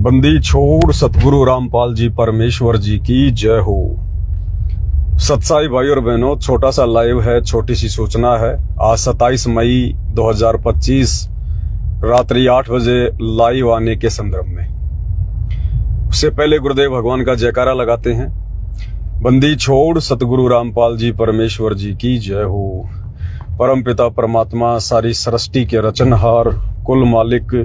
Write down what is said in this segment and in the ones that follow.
बंदी छोड़ सतगुरु रामपाल जी परमेश्वर जी की जय हो। सत्साई भाई और बहनों, छोटा सा लाइव है, छोटी सी सूचना है। आज 27 मई 2025 रात्रि 8 बजे लाइव आने के संदर्भ में। उससे पहले गुरुदेव भगवान का जयकारा लगाते हैं। बंदी छोड़ सतगुरु रामपाल जी परमेश्वर जी की जय हो। परम पिता परमात्मा, सारी सृष्टि के रचनहार, कुल मालिक,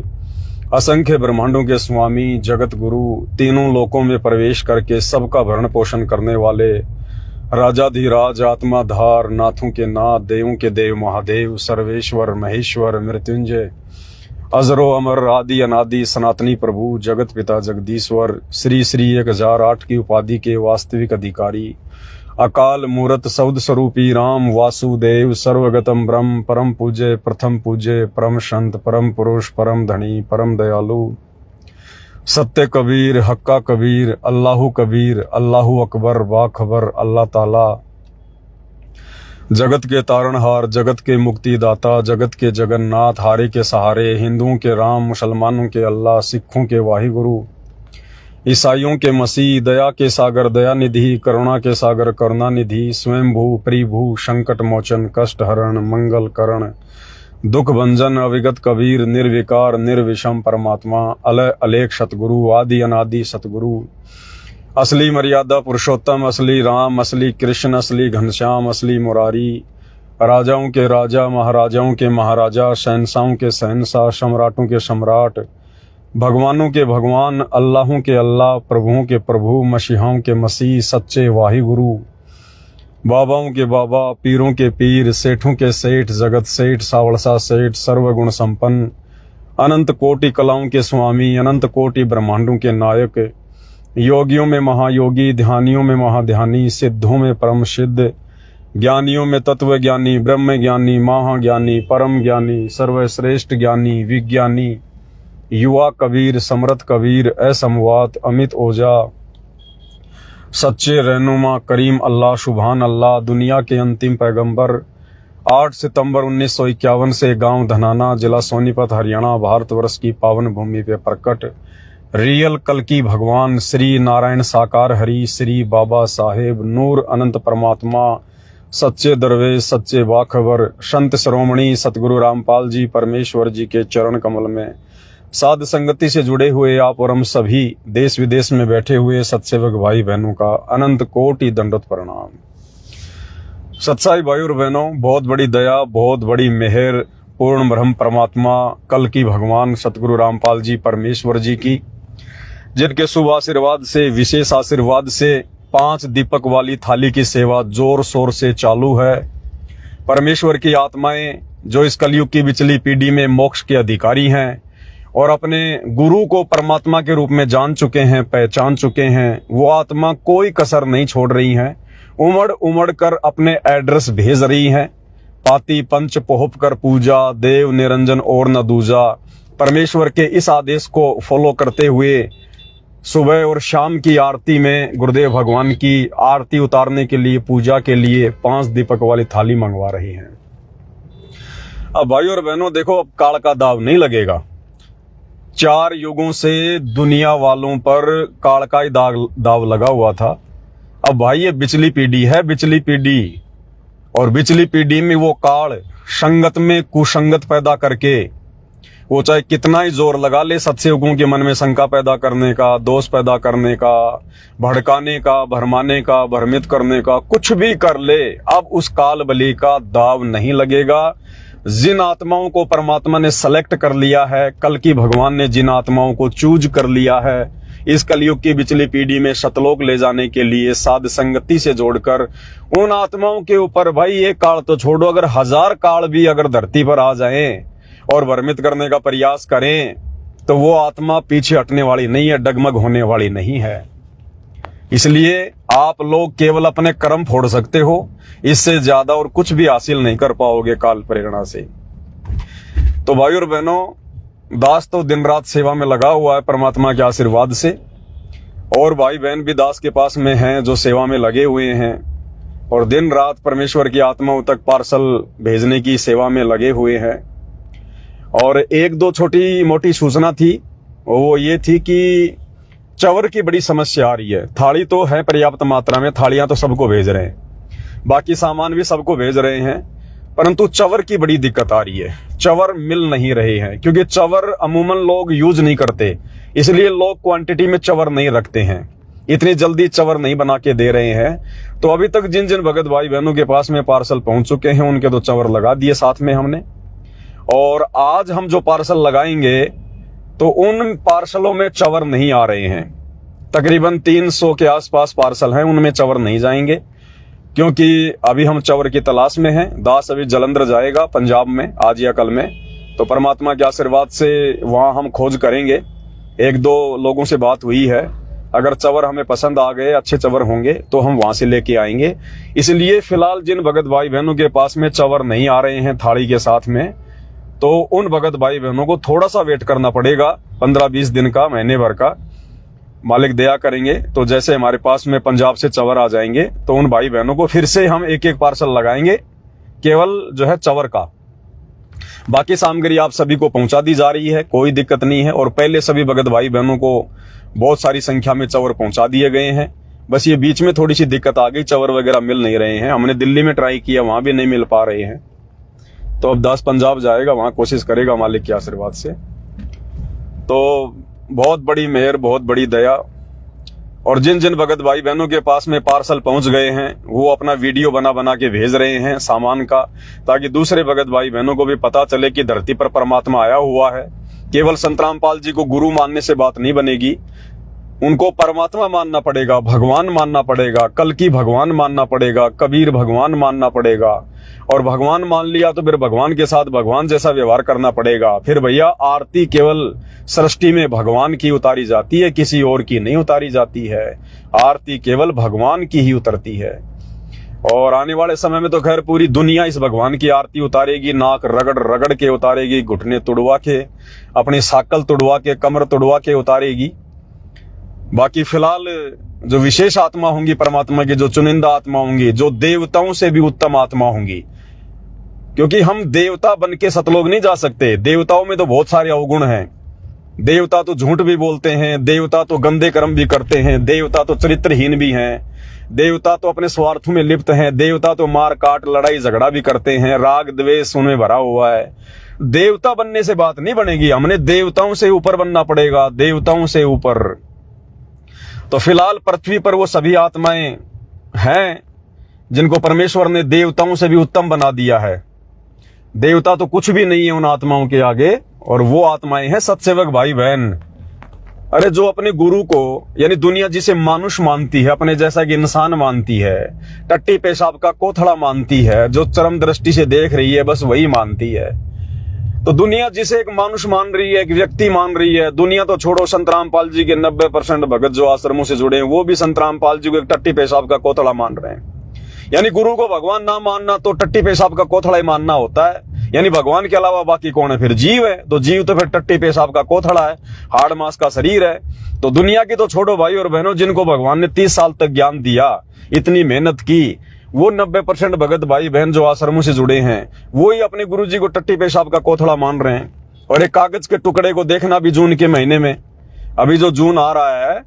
असंख्य ब्रह्मांडों के स्वामी, जगत गुरु, तीनों लोकों में प्रवेश करके सबका भरण पोषण करने वाले राजाधिराज, आत्माधार, नाथों के नाथ, देवों के देव महादेव, सर्वेश्वर महेश्वर मृत्युंजय, अजरो अमर, आदि अनादि, सनातनी प्रभु, जगत पिता जगदीश्वर, श्री श्री 1008 की उपाधि के वास्तविक अधिकारी, अकाल मूरत सौद स्वरूपी राम वासुदेव, सर्वगतम ब्रह्म, परम पूज्य, प्रथम पूज्य, परम संत, परम पुरुष, परम धनी, परम दयालु, सत्य कबीर, हक्का कबीर, अल्लाहु कबीर, अल्लाहु अकबर, बाखबर, अल्लाह ताला, जगत के तारणहार, जगत के मुक्तिदाता, जगत के जगन्नाथ, हारे के सहारे, हिंदुओं के राम, मुसलमानों के अल्लाह, सिखों के वाहिगुरु, ईसाइयों के मसीह, दया के सागर दया निधि, करुणा के सागर करुणा निधि, स्वयंभू परिभू, संकट मोचन, कष्ट हरण, मंगल करण, दुख भंजन, अविगत कबीर, निर्विकार निर्विषम परमात्मा, अलय अलेख सतगुरु, आदि अनादि सतगुरु, असली मर्यादा पुरुषोत्तम, असली राम, असली कृष्ण, असली घनश्याम, असली मुरारी, राजाओं के राजा, महाराजाओं के महाराजा, शहंशाहों के शहंशाह, सम्राटों के सम्राट, भगवानों के भगवान, अल्लाहों के अल्लाह, प्रभुओं के प्रभु, मसीहाओं के मसीह, सच्चे वाहिगुरु, बाबाओं के बाबा, पीरों के पीर, सेठों के सेठ, जगत सेठ, सावड़सा सेठ, सर्वगुण संपन्न, अनंत कोटि कलाओं के स्वामी, अनंत कोटि ब्रह्मांडों के नायक, योगियों में महायोगी, ध्यानियों में महाध्यानी, सिद्धों में परम सिद्ध, ज्ञानियों में तत्व ज्ञानी, ब्रह्म ज्ञानी, महाज्ञानी, परम ज्ञानी, सर्वश्रेष्ठ ज्ञानी, विज्ञानी, युवा कबीर, समर्थ कबीर, असमवात, अमित ओझा, सच्चे रहनुमा, करीम अल्लाह, सुभान अल्लाह, दुनिया के अंतिम पैगंबर, 8 सितंबर 1951 से गांव धनाना, जिला सोनीपत, हरियाणा, भारतवर्ष की पावन भूमि पे प्रकट रियल कल्कि भगवान श्री नारायण साकार हरि, श्री बाबा साहेब नूर अनंत परमात्मा, सच्चे दरवेश, सच्चे बाखबर, संत श्रोमणी सतगुरु रामपाल जी परमेश्वर जी के चरण कमल में साध संगति से जुड़े हुए आप और हम सभी देश विदेश में बैठे हुए सत्सेवक भाई बहनों का अनंत कोटि दंडवत प्रणाम। सत्साई भाई और बहनों, बहुत बड़ी दया, बहुत बड़ी मेहर पूर्ण ब्रह्म परमात्मा कल्कि भगवान सतगुरु रामपाल जी परमेश्वर जी की, जिनके शुभ आशीर्वाद से, विशेष आशीर्वाद से 5 दीपक वाली थाली की सेवा जोर शोर से चालू है। परमेश्वर की आत्माएं जो इस कलयुग की बिचली पीढ़ी में मोक्ष के अधिकारी हैं और अपने गुरु को परमात्मा के रूप में जान चुके हैं, पहचान चुके हैं, वो आत्मा कोई कसर नहीं छोड़ रही हैं, उमड़ उमड़ कर अपने एड्रेस भेज रही हैं। पाती पंच पोहप कर पूजा, देव निरंजन और न दूजा। परमेश्वर के इस आदेश को फॉलो करते हुए सुबह और शाम की आरती में गुरुदेव भगवान की आरती उतारने के लिए, पूजा के लिए 5 दीपक वाली थाली मंगवा रही हैं। अब भाई और बहनों देखो, अब काल का दाव नहीं लगेगा। 4 युगों से दुनिया वालों पर काल का ही दाव लगा हुआ था। अब भाई ये बिचली पीढ़ी है, बिचली पीढ़ी, और बिचली पीढ़ी में वो काल संगत में कुसंगत पैदा करके वो चाहे कितना ही जोर लगा ले सत्सयुगों के मन में शंका पैदा करने का, दोष पैदा करने का, भड़काने का, भरमाने का, भ्रमित करने का, कुछ भी कर ले, अब उस काल बली का दाव नहीं लगेगा। जिन आत्माओं को परमात्मा ने सेलेक्ट कर लिया है, कल्कि भगवान ने जिन आत्माओं को चूज कर लिया है इस कलयुग की बिचली पीढ़ी में सतलोक ले जाने के लिए, साध संगति से जोड़कर उन आत्माओं के ऊपर भाई ये काल तो छोड़ो, अगर 1000 काल भी अगर धरती पर आ जाएं और भ्रमित करने का प्रयास करें तो वो आत्मा पीछे हटने वाली नहीं है, डगमग होने वाली नहीं है। इसलिए आप लोग केवल अपने कर्म फोड़ सकते हो, इससे ज्यादा और कुछ भी हासिल नहीं कर पाओगे काल प्रेरणा से। तो भाई और बहनों, दास तो दिन रात सेवा में लगा हुआ है परमात्मा के आशीर्वाद से, और भाई बहन भी दास के पास में हैं जो सेवा में लगे हुए हैं और दिन रात परमेश्वर की आत्माओं तक पार्सल भेजने की सेवा में लगे हुए हैं। और 1-2 छोटी मोटी सूचना थी वो ये थी कि चवर की बड़ी समस्या आ रही है। थाली तो है पर्याप्त मात्रा में, थालियां तो सबको भेज रहे हैं, बाकी सामान भी सबको भेज रहे हैं, परंतु चवर की बड़ी दिक्कत आ रही है। चवर मिल नहीं रहे हैं, क्योंकि चवर अमूमन लोग यूज नहीं करते, इसलिए लोग क्वांटिटी में चवर नहीं रखते हैं, इतनी जल्दी चवर नहीं बना के दे रहे हैं। तो अभी तक जिन जिन भगत भाई बहनों के पास में पार्सल पहुंच चुके हैं, उनके तो चवर लगा दिए साथ में हमने। और आज हम जो पार्सल लगाएंगे तो उन पार्सलों में चवर नहीं आ रहे हैं। तकरीबन 300 के आसपास पार्सल हैं, उनमें चवर नहीं जाएंगे, क्योंकि अभी हम चवर की तलाश में हैं। दास अभी जलंधर जाएगा पंजाब में आज या कल में, तो परमात्मा के आशीर्वाद से वहां हम खोज करेंगे। 1-2 लोगों से बात हुई है, अगर चवर हमें पसंद आ गए, अच्छे चवर होंगे तो हम वहां से लेके आएंगे। इसलिए फिलहाल जिन भगत भाई बहनों के पास में चवर नहीं आ रहे हैं थाली के साथ में, तो उन भगत भाई बहनों को थोड़ा सा वेट करना पड़ेगा, 15-20 दिन का, महीने भर का। मालिक दया करेंगे तो जैसे हमारे पास में पंजाब से चवर आ जाएंगे तो उन भाई बहनों को फिर से हम एक पार्सल लगाएंगे, केवल जो है चवर का। बाकी सामग्री आप सभी को पहुंचा दी जा रही है, कोई दिक्कत नहीं है। और पहले सभी भगत भाई बहनों को बहुत सारी संख्या में चवर पहुंचा दिए गए हैं। बस ये बीच में थोड़ी सी दिक्कत आ गई, चवर वगैरह मिल नहीं रहे हैं। हमने दिल्ली में ट्राई किया, वहां भी नहीं मिल पा रहे हैं। तो अब दास पंजाब जाएगा, वहां कोशिश करेगा मालिक के आशीर्वाद से। तो बहुत बड़ी मेहर, बहुत बड़ी दया। और जिन जिन भगत भाई बहनों के पास में पार्सल पहुंच गए हैं, वो अपना वीडियो बना बना के भेज रहे हैं सामान का, ताकि दूसरे भगत भाई बहनों को भी पता चले कि धरती पर परमात्मा आया हुआ है। केवल संत रामपाल जी को गुरु मानने से बात नहीं बनेगी, उनको परमात्मा मानना पड़ेगा, भगवान मानना पड़ेगा, कल्कि भगवान मानना पड़ेगा, कबीर भगवान मानना पड़ेगा। और भगवान मान लिया तो फिर भगवान के साथ भगवान जैसा व्यवहार करना पड़ेगा। फिर भैया आरती केवल सृष्टि में भगवान की उतारी जाती है, किसी और की नहीं उतारी जाती है। आरती केवल भगवान की ही उतरती है। और आने वाले समय में तो खैर पूरी दुनिया इस भगवान की आरती उतारेगी, नाक रगड़ रगड़ के उतारेगी, घुटने तुड़वा के, अपनी साकल तुड़वा के, कमर तुड़वा के उतारेगी। बाकी फिलहाल जो विशेष आत्मा होंगी परमात्मा की, जो चुनिंदा आत्मा होंगी, जो देवताओं से भी उत्तम आत्मा होंगी, क्योंकि हम देवता बन के सतलोक नहीं जा सकते। देवताओं में तो बहुत सारे अवगुण हैं। देवता तो झूठ भी बोलते हैं, देवता तो गंदे कर्म भी करते हैं, देवता तो चरित्रहीन भी हैं, देवता तो अपने स्वार्थों में लिप्त हैं, देवता तो मार काट लड़ाई झगड़ा भी करते हैं, राग द्वेष उनमें भरा हुआ है। देवता बनने से बात नहीं बनेगी, हमने देवताओं से ऊपर बनना पड़ेगा, देवताओं से ऊपर। तो फिलहाल पृथ्वी पर वो सभी आत्माएं हैं जिनको परमेश्वर ने देवताओं से भी उत्तम बना दिया है। देवता तो कुछ भी नहीं है उन आत्माओं के आगे, और वो आत्माएं हैं सत्सेवक भाई बहन। अरे जो अपने गुरु को, यानी दुनिया जिसे मानुष मानती है, अपने जैसा कि इंसान मानती है, टट्टी पेशाब का कोथड़ा मानती है, जो चरम दृष्टि से देख रही है, बस वही मानती है। तो दुनिया जिसे एक मानुष मान रही है, एक व्यक्ति मान रही है, दुनिया तो छोड़ो, संत रामपाल जी के 90% भगत जो आश्रमों से जुड़े हैं, वो भी संत रामपाल जी को एक टट्टी पेशाब का कोथड़ा मान रहे हैं। यानी गुरु को भगवान ना मानना तो टट्टी पेशाब का कोथड़ा ही मानना होता है। यानी भगवान के अलावा बाकी कौन है? फिर जीव है। तो जीव तो फिर टट्टी पेशाब का कोथड़ा है, हाड़ मांस का शरीर है। तो दुनिया की तो छोड़ो भाई और बहनों, जिनको भगवान ने 30 साल तक ज्ञान दिया, इतनी मेहनत की, वो 90% भगत भाई बहन जो आश्रमों से जुड़े हैं, वो ही अपने गुरु जी को टट्टी पेशाब का कोथड़ा मान रहे हैं। और एक कागज के टुकड़े को देखना भी जून के महीने में, अभी जो जून आ रहा है,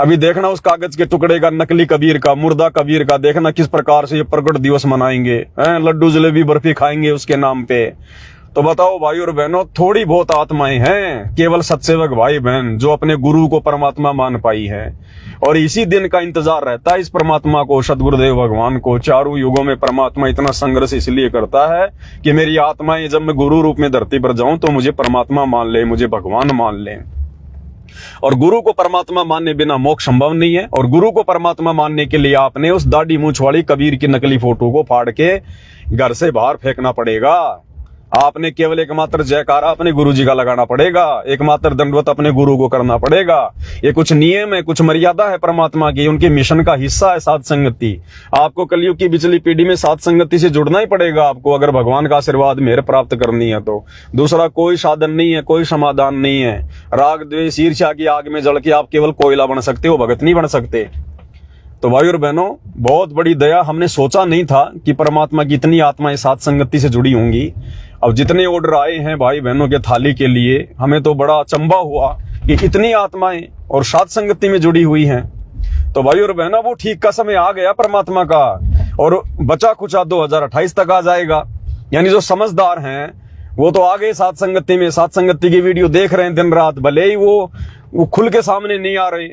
अभी देखना उस कागज के टुकड़े का, नकली कबीर का, मुर्दा कबीर का, देखना किस प्रकार से ये प्रकट दिवस मनाएंगे, लड्डू जलेबी बर्फी खाएंगे उसके नाम पे। तो बताओ भाई और बहनों, थोड़ी बहुत आत्माएं हैं, केवल सत्सेवक भाई बहन जो अपने गुरु को परमात्मा मान पाई है। और इसी दिन का इंतजार रहता है इस परमात्मा को, सदगुरुदेव भगवान को। चारों युगों में परमात्मा इतना संघर्ष इसलिए करता है कि मेरी आत्माएं जब मैं गुरु रूप में धरती पर जाऊं तो मुझे परमात्मा मान ले, मुझे भगवान मान ले। और गुरु को परमात्मा मानने बिना मोक्ष संभव नहीं है। और गुरु को परमात्मा मानने के लिए आपने उस दाढ़ी मूंछ वाली कबीर की नकली फोटो को फाड़ के घर से बाहर फेंकना पड़ेगा। आपने केवल एकमात्र जयकारा अपने गुरु जी का लगाना पड़ेगा, एकमात्र दंडवत अपने गुरु को करना पड़ेगा। ये कुछ नियम है, कुछ मर्यादा है परमात्मा की, उनके मिशन का हिस्सा है साध संगति। आपको कलयुग की पिछली पीढ़ी में साध संगति से जुड़ना ही पड़ेगा आपको, अगर भगवान का आशीर्वाद मेहर प्राप्त करनी है तो। दूसरा कोई साधन नहीं है, कोई समाधान नहीं है। राग द्वेष ईर्ष्या की आग में जल के आप केवल कोयला बन सकते हो, भगत नहीं बन सकते। तो भाई और बहनों, बहुत बड़ी दया, हमने सोचा नहीं था कि परमात्मा की इतनी आत्माएं साथ संगति से जुड़ी होंगी। अब जितने ऑर्डर आए हैं भाई बहनों के थाली के लिए, हमें तो बड़ा अचंभा हुआ कि इतनी आत्माएं और सात संगति में जुड़ी हुई हैं। तो भाई और बहनों, वो ठीक का समय आ गया परमात्मा का, और बचा कुचा 2028 तक आ जाएगा। यानी जो समझदार हैं वो तो आ गए सात संगति में, सात संगति की वीडियो देख रहे हैं दिन रात, भले ही वो खुल के सामने नहीं आ रहे,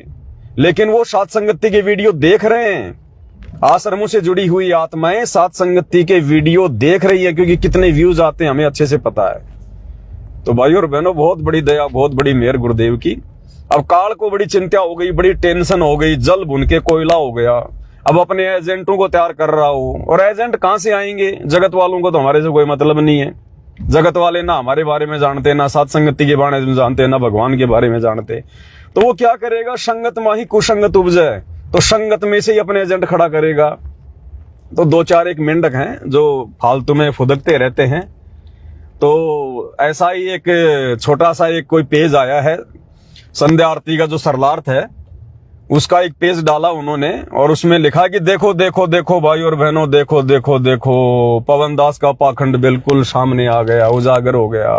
लेकिन वो सात संगति की वीडियो देख रहे हैं। आश्रमों से जुड़ी हुई आत्माएं सात संगति के वीडियो देख रही है, क्योंकि कितने व्यूज आते हैं हमें अच्छे से पता है। तो भाई और बहनों, बहुत बड़ी दया, बहुत बड़ी मेहर गुरुदेव की। अब काल को बड़ी चिंता हो गई, बड़ी टेंशन हो गई, जल भुन के कोयला हो गया। अब अपने एजेंटों को तैयार कर रहा हूं, और एजेंट कहां से आएंगे? जगत वालों को तो हमारे से कोई मतलब नहीं है। जगत वाले ना हमारे बारे में जानते, ना सात संगति के बारे में जानते, ना भगवान के बारे में जानते। तो वो क्या करेगा? संगत माही कुसंगत उपजे, तो संगत में से ही अपने एजेंट खड़ा करेगा। तो दो चार एक मेंढक हैं जो फालतू में फुदकते रहते हैं। तो ऐसा ही एक छोटा सा एक कोई पेज आया है, संध्या आरती का जो सरलार्थ है उसका एक पेज डाला उन्होंने, और उसमें लिखा कि देखो देखो देखो भाई और बहनों, देखो देखो देखो, पवन दास का पाखंड बिल्कुल सामने आ गया, उजागर हो गया।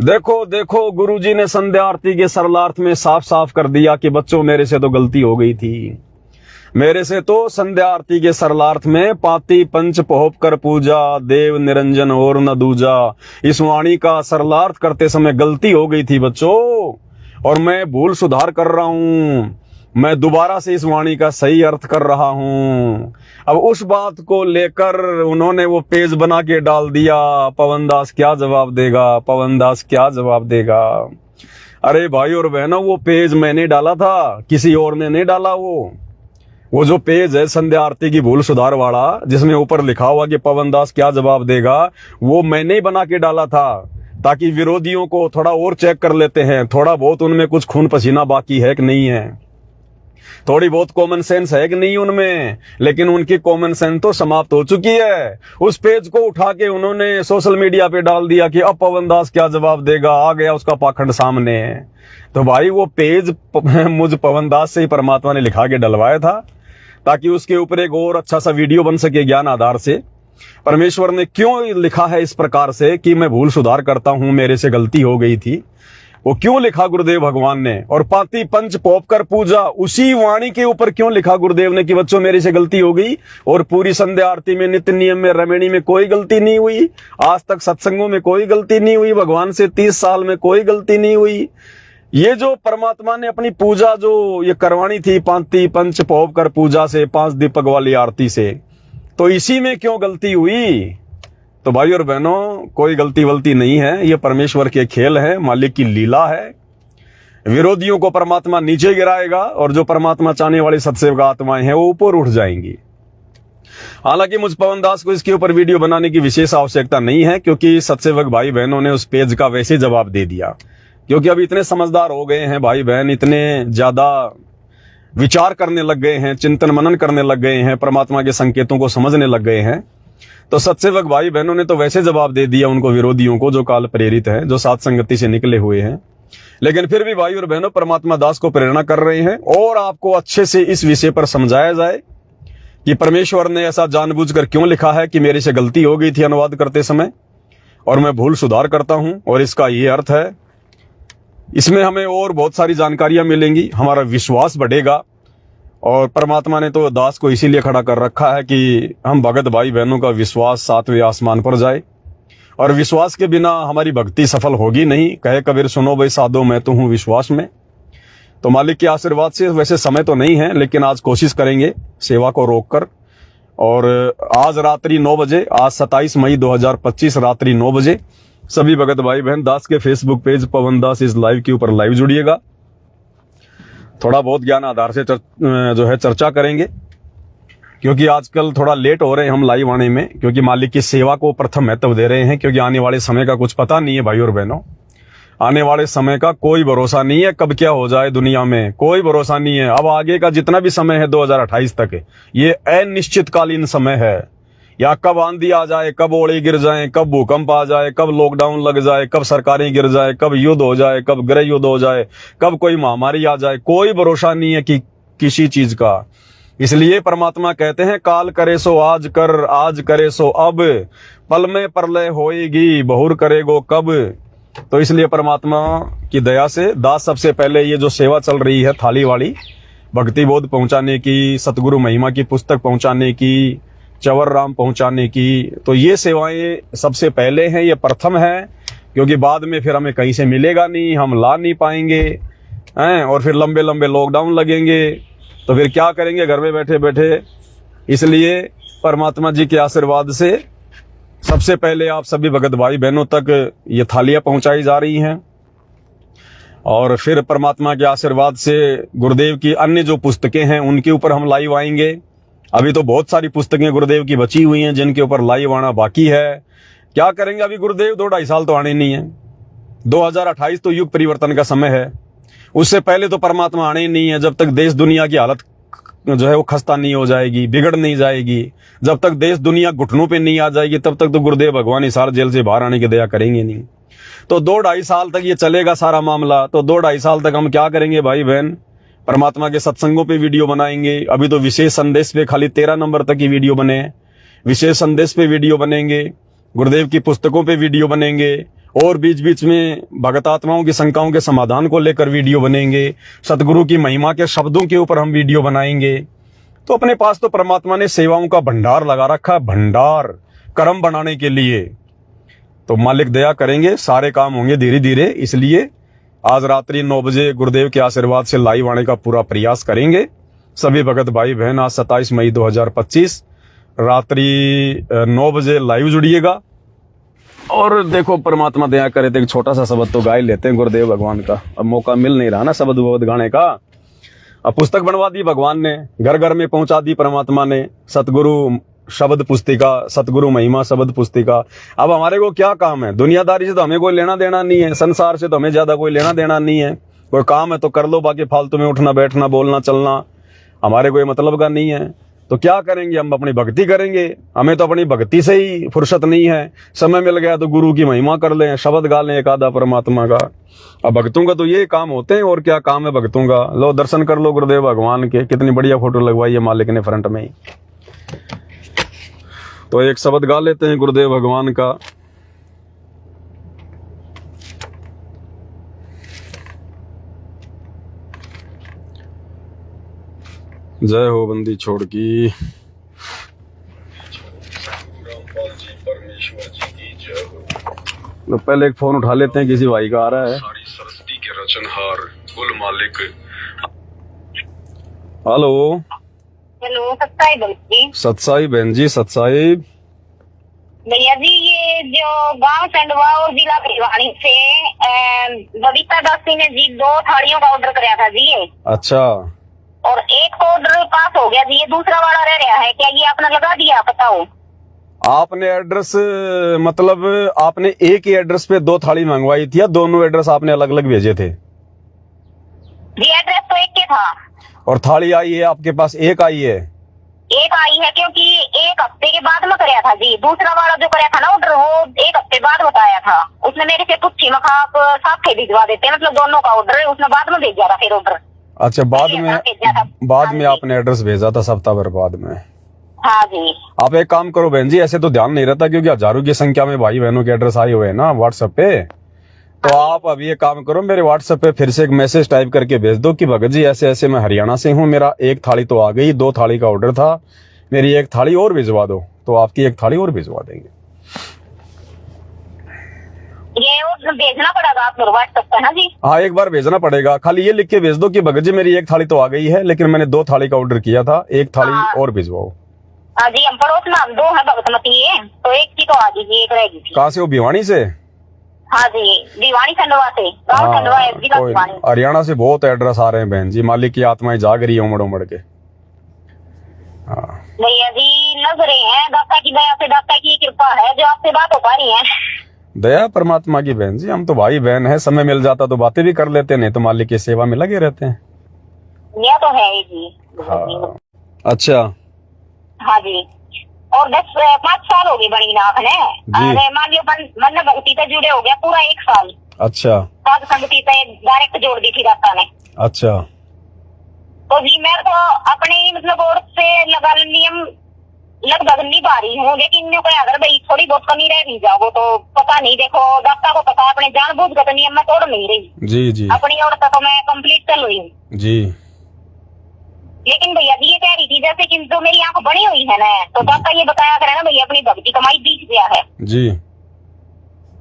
देखो देखो, गुरुजी ने संध्या आरती के सरलार्थ में साफ साफ कर दिया कि बच्चों, मेरे से तो गलती हो गई थी। मेरे से तो संध्या आरती के सरलार्थ में पाती पंच पोहप कर पूजा, देव निरंजन और न दूजा, इस वाणी का सरलार्थ करते समय गलती हो गई थी बच्चों, और मैं भूल सुधार कर रहा हूं। मैं दोबारा से इस वाणी का सही अर्थ कर रहा हूं। अब उस बात को लेकर उन्होंने वो पेज बना के डाल दिया। पवन दास क्या जवाब देगा? पवन दास क्या जवाब देगा? अरे भाई और बहनों, वो पेज मैंने डाला था, किसी और ने नहीं डाला। वो जो पेज है संध्या आरती की भूल सुधार वाला, जिसमें ऊपर लिखा हुआ कि पवन दास क्या जवाब देगा, वो मैंने ही बना के डाला था, ताकि विरोधियों को थोड़ा और चेक कर लेते हैं, थोड़ा बहुत उनमें कुछ खून पसीना बाकी है कि नहीं है, थोड़ी बहुत कॉमन सेंस है कि नहीं उनमें। लेकिन उनकी कॉमन सेंस तो समाप्त हो चुकी है। उस पेज को उठा के उन्होंने सोशल मीडिया पे डाल दिया कि अब पवन दास क्या जवाब देगा, आ गया उसका पाखंड सामने। तो भाई वो पेज मुझ पवन दास से ही परमात्मा ने लिखा के डलवाया था, ताकि उसके ऊपर एक और अच्छा सा वीडियो बन सके ज्ञान आधार से। परमेश्वर ने क्यों लिखा है इस प्रकार से कि मैं भूल सुधार करता हूं, मेरे से गलती हो गई थी, वो क्यों लिखा गुरुदेव भगवान ने? और पाती पंच पोप कर पूजा, उसी वाणी के ऊपर क्यों लिखा गुरुदेव ने कि बच्चों मेरे से गलती हो गई? और पूरी संध्या आरती में, नित्य नियम में, रमणी में कोई गलती नहीं हुई, आज तक सत्संगों में कोई गलती नहीं हुई, भगवान से 30 साल में कोई गलती नहीं हुई। ये जो परमात्मा ने अपनी पूजा जो ये करवानी थी, पाती पंच पोप कर पूजा से, 5 दीपक वाली आरती से, तो इसी में क्यों गलती हुई? तो भाई और बहनों, कोई गलती वलती नहीं है, ये परमेश्वर के खेल है, मालिक की लीला है। विरोधियों को परमात्मा नीचे गिराएगा, और जो परमात्मा चाहने वाली सत्सेवक आत्माएं हैं वो ऊपर उठ जाएंगी। हालांकि मुझ पवन दास को इसके ऊपर वीडियो बनाने की विशेष आवश्यकता नहीं है, क्योंकि सत्सेवक भाई बहनों ने उस पेज का वैसे जवाब दे दिया। क्योंकि अब इतने समझदार हो गए हैं भाई बहन, इतने ज्यादा विचार करने लग गए हैं, चिंतन मनन करने लग गए हैं, परमात्मा के संकेतों को समझने लग गए हैं। तो सत्सेवक भाई बहनों ने तो वैसे जवाब दे दिया उनको, विरोधियों को, जो काल प्रेरित हैं, जो सात संगति से निकले हुए हैं। लेकिन फिर भी भाई और बहनों, परमात्मा दास को प्रेरणा कर रहे हैं, और आपको अच्छे से इस विषय पर समझाया जाए कि परमेश्वर ने ऐसा जानबूझकर क्यों लिखा है कि मेरे से गलती हो गई थी अनुवाद करते समय, और मैं भूल सुधार करता हूं, और इसका ये अर्थ है। इसमें हमें और बहुत सारी जानकारियां मिलेंगी, हमारा विश्वास बढ़ेगा। और परमात्मा ने तो दास को इसीलिए खड़ा कर रखा है कि हम भगत भाई बहनों का विश्वास 7वें आसमान पर जाए, और विश्वास के बिना हमारी भक्ति सफल होगी नहीं। कहे कबीर सुनो भाई साधो, मैं तो हूं विश्वास में। तो मालिक के आशीर्वाद से, वैसे समय तो नहीं है, लेकिन आज कोशिश करेंगे सेवा को रोककर। और आज रात्रि 9 बजे, आज 27 मई 2025 रात्रि 9 बजे सभी भगत भाई बहन दास के फेसबुक पेज पवन दास इस लाइव के ऊपर लाइव जुड़िएगा। थोड़ा बहुत ज्ञान आधार से जो है चर्चा करेंगे, क्योंकि आजकल थोड़ा लेट हो रहे हैं हम लाइव आने में, क्योंकि मालिक की सेवा को प्रथम महत्व दे रहे हैं। क्योंकि आने वाले समय का कुछ पता नहीं है भाई और बहनों, आने वाले समय का कोई भरोसा नहीं है, कब क्या हो जाए दुनिया में कोई भरोसा नहीं है। अब आगे का जितना भी समय है 2028 तक, ये अनिश्चितकालीन समय है। या कब आंधी आ जाए, कब ओले गिर जाए, कब भूकंप आ जाए, कब लॉकडाउन लग जाए, कब सरकारें गिर जाए, कब युद्ध हो जाए, कब गृह युद्ध हो जाए, कब कोई महामारी आ जाए, कोई भरोसा नहीं है कि किसी चीज का। इसलिए परमात्मा कहते हैं, काल करे सो आज कर, आज करे सो अब, पल में प्रलय होएगी, बहुर करेगो कब। तो इसलिए परमात्मा की दया से दास सबसे पहले ये जो सेवा चल रही है थाली वाली, भक्ति बोध पहुंचाने की, सतगुरु महिमा की पुस्तक पहुंचाने की, चवर राम पहुंचाने की, तो ये सेवाएं सबसे पहले हैं, ये प्रथम है, क्योंकि बाद में फिर हमें कहीं से मिलेगा नहीं, हम ला नहीं पाएंगे हैं, और फिर लंबे लंबे लॉकडाउन लगेंगे, तो फिर क्या करेंगे घर में बैठे बैठे। इसलिए परमात्मा जी के आशीर्वाद से सबसे पहले आप सभी भगत भाई बहनों तक ये थालियां पहुंचाई जा रही हैं, और फिर परमात्मा के आशीर्वाद से गुरुदेव की अन्य जो पुस्तकें हैं उनके ऊपर हम लाइव आएंगे। अभी तो बहुत सारी पुस्तकें गुरुदेव की बची हुई हैं जिनके ऊपर लाइव आना बाकी है। क्या करेंगे, अभी गुरुदेव 2-2.5 साल तो आने नहीं है, 2028 तो युग परिवर्तन का समय है, उससे पहले तो परमात्मा आने ही नहीं है। जब तक देश दुनिया की हालत जो है वो खस्ता नहीं हो जाएगी, बिगड़ नहीं जाएगी, जब तक देश दुनिया घुटनों पे नहीं आ जाएगी, तब तक तो गुरुदेव भगवान हिसार जेल से बाहर आने की दया करेंगे नहीं। तो 2-2.5 साल तक ये चलेगा सारा मामला। तो 2-2.5 साल तक हम क्या करेंगे भाई बहन, परमात्मा के सत्संगों पे वीडियो बनाएंगे। अभी तो विशेष संदेश पे खाली 13 नंबर तक की वीडियो बने, विशेष संदेश पे वीडियो बनेंगे, गुरुदेव की पुस्तकों पे वीडियो बनेंगे, और बीच बीच में भगत आत्माओं की शंकाओं के समाधान को लेकर वीडियो बनेंगे, सतगुरु की महिमा के शब्दों के ऊपर हम वीडियो बनाएंगे। तो अपने पास तो परमात्मा ने सेवाओं का भंडार लगा रखा है, भंडार कर्म बनाने के लिए। तो मालिक दया करेंगे, सारे काम होंगे धीरे धीरे। इसलिए आज रात्रि 9 बजे गुरुदेव के आशीर्वाद से लाइव आने का पूरा प्रयास करेंगे सभी भगत भाई बहन। आज 27 मई 2025 रात्रि 9 बजे लाइव जुड़िएगा। और देखो परमात्मा दया करे तो एक छोटा सा शब्द तो गा ही लेते हैं गुरुदेव भगवान का। अब मौका मिल नहीं रहा ना शब्द वब्द गाने का। अब पुस्तक बनवा दी भगवान ने, घर घर में पहुंचा दी परमात्मा ने, सतगुरु शब्द पुस्तिका, सतगुरु महिमा शब्द पुस्तिका। अब हमारे को क्या काम है, दुनियादारी से तो हमें कोई लेना देना नहीं है, संसार से तो हमें ज्यादा कोई लेना देना नहीं है। कोई काम है तो कर लो, बाकी फालतू में उठना बैठना बोलना चलना हमारे कोई मतलब का नहीं है। तो क्या करेंगे, हम अपनी भक्ति करेंगे। हमें तो अपनी भक्ति से ही फुर्सत नहीं है। समय मिल गया तो गुरु की महिमा कर लें, शब्द गा लें एक आधा परमात्मा का। अब भक्तों का तो ये काम होते हैं, और क्या काम है भक्तों का। लो दर्शन कर लो गुरुदेव भगवान के, कितनी बढ़िया फोटो लगवाई है मालिक ने फ्रंट में ही। तो एक शब्द गा लेते हैं गुरुदेव भगवान का। जय हो बंदी छोड़ की, परमेश्वर जी की जय हो। तो पहले एक फोन उठा लेते हैं, किसी भाई का आ रहा है। सारी सरस्वती के रचनहार कुल मालिक। हेलो हेलो, सत्साई बहन जी। सत्साई बहन जी, सत्साई भैया जी, ये जो गांव चंडवा और जिला भिवानी से बबीता दासी ने जी 2 थालियों का ऑर्डर कराया था जी। अच्छा, और एक तो ऑर्डर पास हो गया जी, ये दूसरा वाला रह रहा है, क्या ये आपने लगा दिया? बताओ। आपने एड्रेस मतलब आपने एक ही एड्रेस पे 2 थाली मंगवाई थी या दोनों एड्रेस आपने अलग अलग भेजे थे? जी एड्रेस तो एक के था। और थाली आई है आपके पास, एक आई है? एक आई है, क्योंकि 1 हफ्ते के बाद में कराया था जी। दूसरा वाला जो कराया था ना ऑर्डर, वो 1 हफ्ते बाद बताया था उसने। मेरे से पूछी मखा आप साथ के भिजवा देते, मतलब दोनों का ऑर्डर उसने बाद में भेजा था फिर ऑर्डर। अच्छा, बाद में आपने एड्रेस भेजा था सप्ताह भर बाद में? हाँ जी। आप एक काम करो बहन जी, ऐसे तो ध्यान नहीं रहता क्योंकि हजारों की संख्या में भाई बहनों के एड्रेस आए हुए हैं ना व्हाट्सएप पे। तो आप अभी एक काम करो, मेरे व्हाट्सएप पे फिर से एक मैसेज टाइप करके भेज दो कि भगत जी ऐसे ऐसे मैं हरियाणा से हूँ, मेरा 1 थाली तो आ गई, 2 थाली का ऑर्डर था, मेरी 1 थाली और भिजवा दो। तो आपकी 1 थाली और भिजवा देंगे। ये भेजना पड़ेगा आप व्हाट्सएप पे ना जी? हाँ, एक बार भेजना पड़ेगा। खाली ये लिख के भेज दो कि भगत जी मेरी 1 थाली तो आ गई है, लेकिन मैंने 2 थाली का ऑर्डर किया था, 1 थाली और भिजवाओ। हाँ जी, हम पड़ोस में हम 2 है भगतमती है, तो 1 की तो आ गई, 1 रहेगी। कहाँ से हो, भिवानी से? हाँ जी, भिवानी खंडवा से, गाँव खंडवा है, जिला भिवानी। हरियाणा से बहुत एड्रेस आ रहे हैं बहन जी, मालिक की आत्माएं जाग रही है उमड़ उमड़ के। हाँ भैया जी लग रहे हैं, दाता की दया से, दाता की कृपा है जो आपसे बात हो पा रही है। दया परमात्मा की बहन जी, हम तो भाई बहन है, समय मिल जाता तो बातें भी कर लेते, नहीं तो मालिक की सेवा में लगे रहते हैं। यह तो है ही जी। हाँ, अच्छा। हाँ जी, और 5 साल हो गए बड़ी नाथ ने। अरे मान लियो मन भक्ति से जुड़े हो गया पूरा 1 साल। अच्छा। साध संगति से डायरेक्ट जोड़ दी थी दाता ने। अच्छा। तो जी मैं तो अपनी मतलब और से लगा नियम लगभग निभा रही हूँ, लेकिन मैं कोई अगर भाई थोड़ी बहुत कमी रह भी जाओ तो पता नहीं, देखो दाता को पता है, अपने जानबूझ कर तो नियम में तोड़ नहीं रही जी जी अपनी ओर तो मैं कंप्लीट कर रही हूँ। जी। लेकिन भैया जी ये कह रही थी जैसे कि जो मेरी आंख बनी हुई है ना, तो दाता ये बताया करे ना भैया अपनी भक्ति कमाई बीच गया है, जी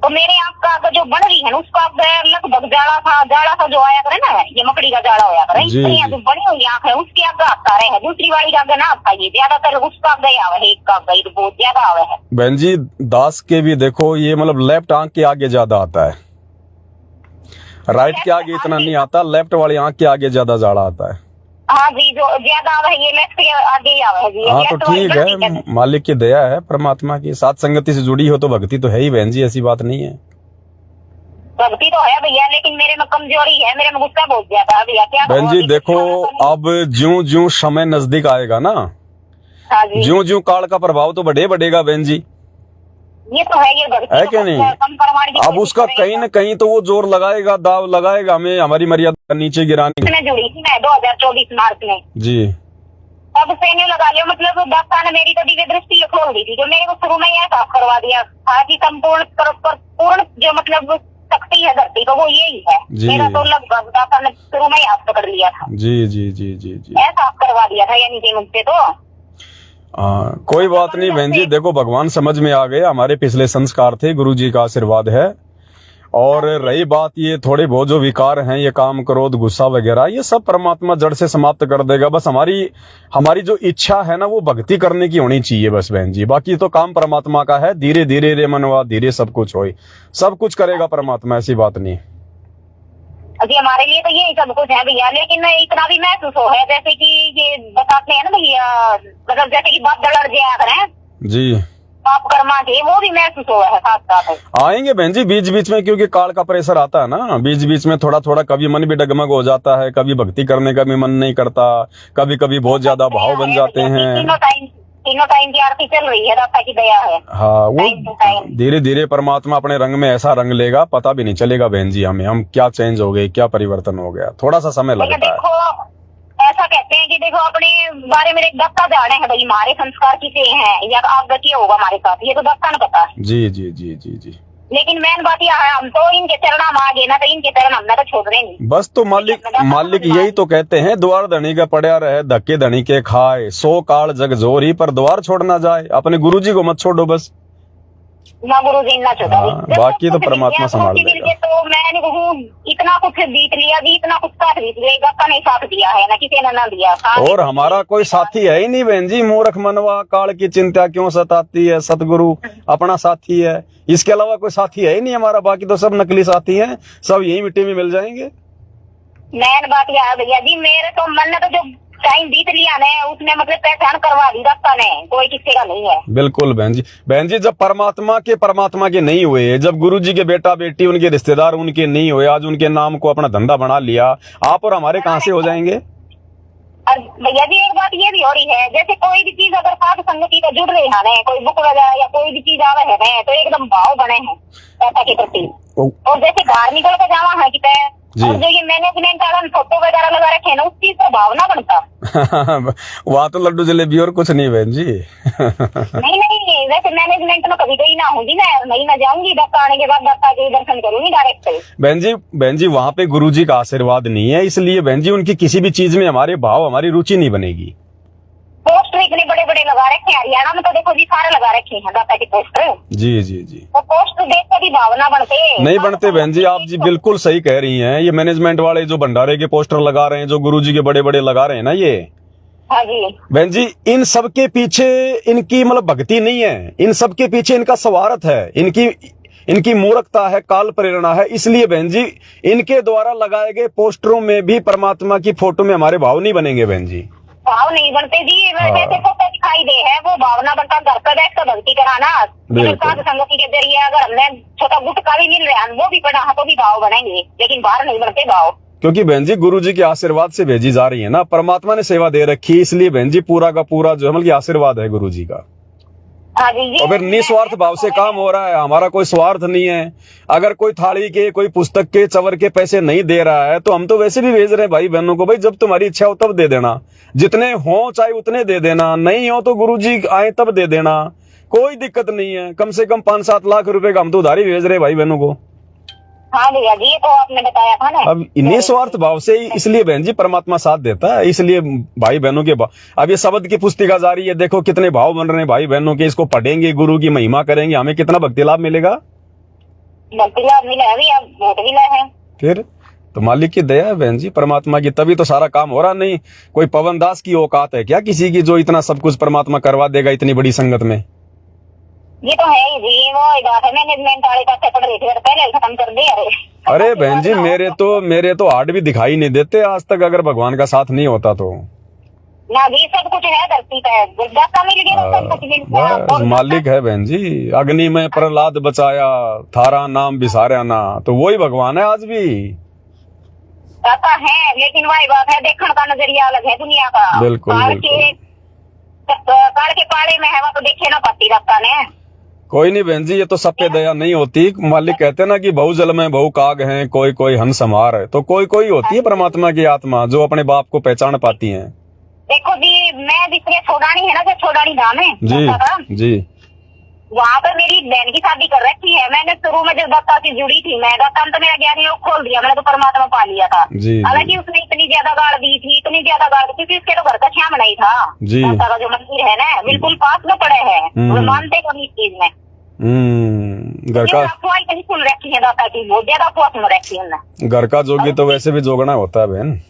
तो मेरे आंख का जो बन रही है ना उसका लगभग जाड़ा सा जो आया करे ना, ये मकड़ी का जाड़ा होया करे, जी, इतनी जो बनी हुई आंख है उसकी आग आता रहे है, दूसरी वाली का आगे ना आता, ये ज्यादातर उसका आगे आवे है, एक का आगे तो बहुत ज्यादा आवे है। बहन जी दास के भी देखो ये मतलब लेफ्ट आंख के आगे ज्यादा आता है, राइट के आगे इतना नहीं आता, लेफ्ट वाली आंख के आगे ज्यादा जाड़ा आता है। हाँ जी, जो ज्यादा आवे है ये लेफ्ट के आगे ही आवे है जी। हाँ तो ठीक है, मालिक की दया है, परमात्मा की साथ संगति से जुड़ी हो तो भक्ति तो है ही बहन जी, ऐसी बात नहीं है। भक्ति तो है भैया, लेकिन मेरे में कमजोरी है, मेरे में गुस्सा बहुत ज्यादा है भैया। क्या बहन जी देखो अब ज्यों ज्यों समय नजदीक आएगा ना, हाँ जी, ज्यों ज्यों काल का प्रभाव तो बढ़ेगा बहन जी, ये तो है, ये भक्ति है कि नहीं? अब उसका कहीं न कहीं तो वो जोर लगाएगा, दाव लगाएगा हमें हमारी मर्यादा नीचे गिराने की। मैं जुड़ी थी मैं 2024 मार्च में जी। तब से नहीं लगा लिया, मतलब दाता ने मेरी तो दिव्य दृष्टि खोल दी थी, जो मेरे को शुरू में यह साफ करवा दिया था कि संपूर्ण पूर्ण जो मतलब शक्ति है धरती को वो यही है। मेरा तो लगभग दाता ने शुरू में ही हाथ पकड़ लिया था। जी जी जी जी जी ऐसा करवा दिया था, यानी कि मुझसे तो कोई बात नहीं बहन जी, देखो भगवान समझ में आ गए, हमारे पिछले संस्कार थे, गुरु जी का आशीर्वाद है। और रही बात ये थोड़े बहुत जो विकार हैं, ये काम क्रोध गुस्सा वगैरह, ये सब परमात्मा जड़ से समाप्त कर देगा। बस हमारी जो इच्छा है ना वो भक्ति करने की होनी चाहिए बस बहन जी, बाकी तो काम परमात्मा का है। धीरे धीरे रे मनवा धीरे सब कुछ होए, सब कुछ करेगा परमात्मा, ऐसी बात नहीं। अभी हमारे लिए तो यही सब कुछ है भैया, लेकिन इतना भी महसूस हो है जैसे कि ये बताते हैं ना भैया, मतलब जैसे कि बात दलड़ जाया करें जी, पाप कर्मा के, वो भी महसूस हो है साथ साथ। आएंगे बहन जी बीच बीच में, क्योंकि काल का प्रेशर आता है ना बीच बीच में, थोड़ा थोड़ा कभी मन भी डगमग हो जाता है, कभी भक्ति करने का भी मन नहीं करता, कभी कभी बहुत ज्यादा भाव बन जाते हैं। तीनों टाइम की आरती चल रही है, दाता की दया है। हाँ वो धीरे धीरे परमात्मा अपने रंग में ऐसा रंग लेगा, पता भी नहीं चलेगा बहन जी हमें, हम क्या चेंज हो गए, क्या परिवर्तन हो गया, थोड़ा सा समय लगता है। देखो ऐसा कहते हैं कि देखो अपने बारे में एक दाता जाने हैं भाई, हमारे संस्कार किसे हैं या आगे क्या होगा हमारे साथ, ये तो दाता ने पता है। जी जी जी जी जी। लेकिन मेन बात यह है, हम तो इनके चरण में आ गए ना, तो इनके चरण हमने तो छोड़ने नहीं। बस तो मालिक यही तो कहते हैं, द्वार धनी का पड़ा रहे धक्के धनी के खाए, 100 काल जग जोरी पर द्वार छोड़ना जाए। अपने गुरुजी को मत छोड़ो बस, ना गुरु जी ना छोड़ा, बाकी तो परमात्मा संभाल लेगा। तो मैंने कहूँ इतना कुछ बीत लिया जी, इतना कुछ साथ बीत लिया, दाता ने साथ दिया है ना, किसी ने ना दिया। और हमारा कोई साथी है ही नहीं बहन जी, मूर्ख मनवा काल की चिंता क्यों सताती है, सतगुरु अपना साथी है, इसके अलावा कोई साथी है ही नहीं हमारा, बाकी तो सब नकली साथी हैं, सब यही मिट्टी में मिल जाएंगे। मैन बात यह है भैया जी, मेरे तो मन ने तो जो टाइम बीत लिया ने उसने मतलब पहचान करवा दी दाता ने, कोई किसी का नहीं है। बिल्कुल बहन जी जब परमात्मा के नहीं हुए, जब गुरु जी के बेटा बेटी उनके रिश्तेदार उनके नहीं हुए, आज उनके नाम को अपना धंधा बना लिया, आप और हमारे कहाँ से हो जाएंगे? और भैया जी एक बात ये भी हो रही है, जैसे कोई भी चीज अगर साथ संगति का जुड़ रही है ना, कोई बुक वगैरह या कोई भी चीज आवे है तो एकदम भाव बने हैं दाता के प्रति। और जैसे बाहर निकल के जावा है कि और जो ये मैनेजमेंट वाला फोटो वगैरह लगा रखे हैं ना, उस चीज का भावना बनता वहाँ तो लड्डू जलेबी और कुछ नहीं बहन जी। नहीं वैसे मैनेजमेंट में कभी गई ना होगी ना, नहीं ना जाऊंगी, दाता आने के बाद दाता के दर्शन करूंगी डायरेक्ट। बहन जी वहाँ पे गुरु जी का आशीर्वाद नहीं है, इसलिए बहन जी उनकी किसी भी चीज में हमारे भाव हमारी रुचि नहीं बनेगी। पोस्टर इतने बड़े बड़े लगा रखे हैं, हरियाणा में तो देखो जी सारे लगा रखे हैं दाता के पोस्टर। जी जी जी। वो पोस्टर देख कर भी भावना बनते नहीं बनते बहन जी, आप जी बिल्कुल सही कह रही हैं। ये मैनेजमेंट वाले जो भंडारे के पोस्टर लगा रहे हैं, जो गुरुजी के बड़े बड़े लगा रहे हैं ना, ये हाँ जी बहन जी इन सब के पीछे इनकी मतलब भक्ति नहीं है, इन सब के पीछे इनका स्वार्थ है, इनकी मूर्खता है, काल प्रेरणा है। इसलिए बहन जी इनके द्वारा लगाए गए पोस्टरों में भी परमात्मा की फोटो में हमारे भाव नहीं बनेंगे बहन जी, भाव नहीं बनते जी। जैसे फोटो दिखाई दे है वो भावना बनता, घर पर बैठ कर भक्ति कराना, साथ संगति के जरिए अगर हमने छोटा गुटका भी मिल रहा है वो भी पढ़ा तो भी भाव बनेंगे, लेकिन बाहर नहीं बनते भाव। क्योंकि बहन जी गुरु जी के आशीर्वाद से भेजी जा रही है ना, परमात्मा ने सेवा दे रखी है, इसलिए बहन जी पूरा का पूरा जो है मतलब आशीर्वाद है गुरु जी का। हाँ जी और फिर निस्वार्थ भाव से काम हो रहा है, हमारा कोई स्वार्थ नहीं है। अगर कोई थाली के, कोई पुस्तक के, चवर के पैसे नहीं दे रहा है तो हम तो वैसे भी भेज रहे हैं भाई बहनों को, भाई जब तुम्हारी इच्छा हो तब दे देना, जितने हो चाहे उतने दे देना, नहीं हो तो गुरुजी आए तब दे देना, कोई दिक्कत नहीं है। कम से कम 5-7 लाख रुपए का हम तो उधारी भेज रहे भाई बहनों को। हाँ भैया जी, ये तो आपने बताया था ना। अब निस्वार्थ भाव से इसलिए बहन जी परमात्मा साथ देता है, इसलिए भाई बहनों के अब ये शब्द की पुस्तिका जारी है, देखो कितने भाव बन रहे हैं भाई बहनों के, इसको पढ़ेंगे, गुरु की महिमा करेंगे, हमें कितना भक्ति लाभ मिलेगा। भक्ति लाभ मिला है भैया, बहुत मिला है। फिर तो मालिक की दया है बहन जी, परमात्मा की, तभी तो सारा काम हो रहा। नहीं कोई पवन दास की औकात है क्या किसी की जो इतना सब कुछ परमात्मा करवा देगा इतनी बड़ी संगत में। ये तो है ही जी, वो बात है, मैनेजमेंट वाले पैसे पड़ रहे थे पहले खत्म कर दिया। अरे बहन जी मेरे तो हार्ट भी दिखाई नहीं देते आज तक, अगर भगवान का साथ नहीं होता तो। ना जी, सब कुछ है धरती पे, दस्ता मिल गया तो सब कुछ मिल गया। बस मालिक है बहन जी, अग्नि में प्रहलाद बचाया, थारा नाम बिसारा ना, तो वही भगवान है आज भी। दाता है, लेकिन वही बात है, देखने का नजरिया अलग है दुनिया का। बिल्कुल काल के पाले में है वो तो देखे ना पाती दाता ने। कोई नहीं बहन जी, ये तो सब पे दया नहीं होती। मालिक कहते हैं ना कि बहु जल में बहु काग हैं, कोई कोई हंस हमार है, तो कोई कोई होती है परमात्मा की आत्मा जो अपने बाप को पहचान पाती है। देखो जी, मैं जिसने छोड़ानी है ना, जो छोड़ानी धाम है जी जी, वहाँ पर मेरी बहन की शादी कर रखी है। मैंने शुरू में जब दत्ता से जुड़ी थी, मैं दत्ता तो मेरा ज्ञान योग खोल दिया, मैंने तो परमात्मा पा लिया था। हालांकि उसने इतनी ज्यादा गाड़ दी थी, इतनी ज्यादा गाड़ दी, क्योंकि उसके तो घर का श्याम नहीं था। दत्ता का जो मंदिर है ना, बिल्कुल पास में पड़े है, वो मानते कभी इस चीज में। घर का अफवाह इतनी सुन रखी है दाता की, बहुत ज्यादा अफवाह सुन रखी है। घर का जोगी तो वैसे भी जोगना होता है बहन।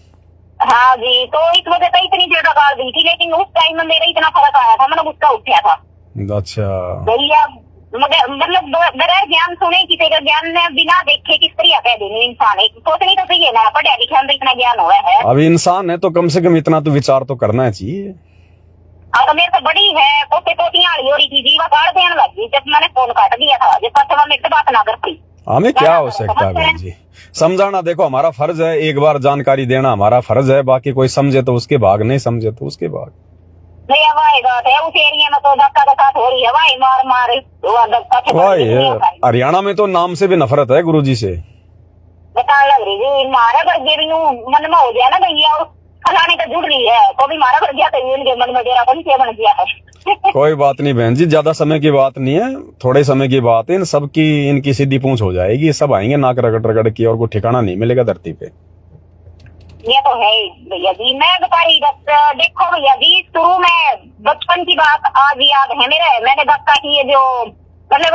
हाँ जी, तो इस वजह से इतनी ज्यादा गाड़ दी थी, लेकिन उस टाइम में मेरा इतना फर्क आया था, मैंने गुस्सा उठा था। अच्छा भैया, मगर मतलब बगैर ज्ञान सुने, किसी का ज्ञान में बिना देखे किस तरह कह देंगे इंसान। एक सोचनी तो चाहिए ना, पढ़े लिखे अंदर इतना ज्ञान हुआ है। अभी इंसान है तो कम से कम इतना तो विचार तो करना चाहिए। तो मेरे तो बड़ी है, पोते पोतियां हो रही थी जी, वह गाड़ देने लगी जब मैंने फोन काट दिया था, जब तक मेरे से बात ना करती। हमें क्या हो सकता है बहन जी, समझाना देखो हमारा फर्ज है, एक बार जानकारी देना हमारा फर्ज है, बाकी कोई समझे तो उसके भाग, नहीं समझे तो उसके भाग। भैया वही बात है, उस एरिया में तो धक्का के साथ हो रही है, वही मार मार। हरियाणा में तो नाम से भी नफरत है गुरुजी से, बताने लग रही जी। मारा कर मन में हो गया ना भैया, फलाने का जुड़ रही है तो भी मारा कर गया, उनके मन में डेरा बन गया है। कोई बात नहीं बहन जी, ज्यादा समय की बात नहीं है, थोड़े समय की बात है। इन सब की इनकी सीधी पूंछ हो जाएगी, सब आएंगे नाक रगड़ रगड़ की, और कोई ठिकाना नहीं मिलेगा धरती पे। ये तो है भैया जी। मैं बता रही देखो भैया जी, शुरू में बचपन की बात आज याद है मेरे। मैंने दत्ता की ये जो मतलब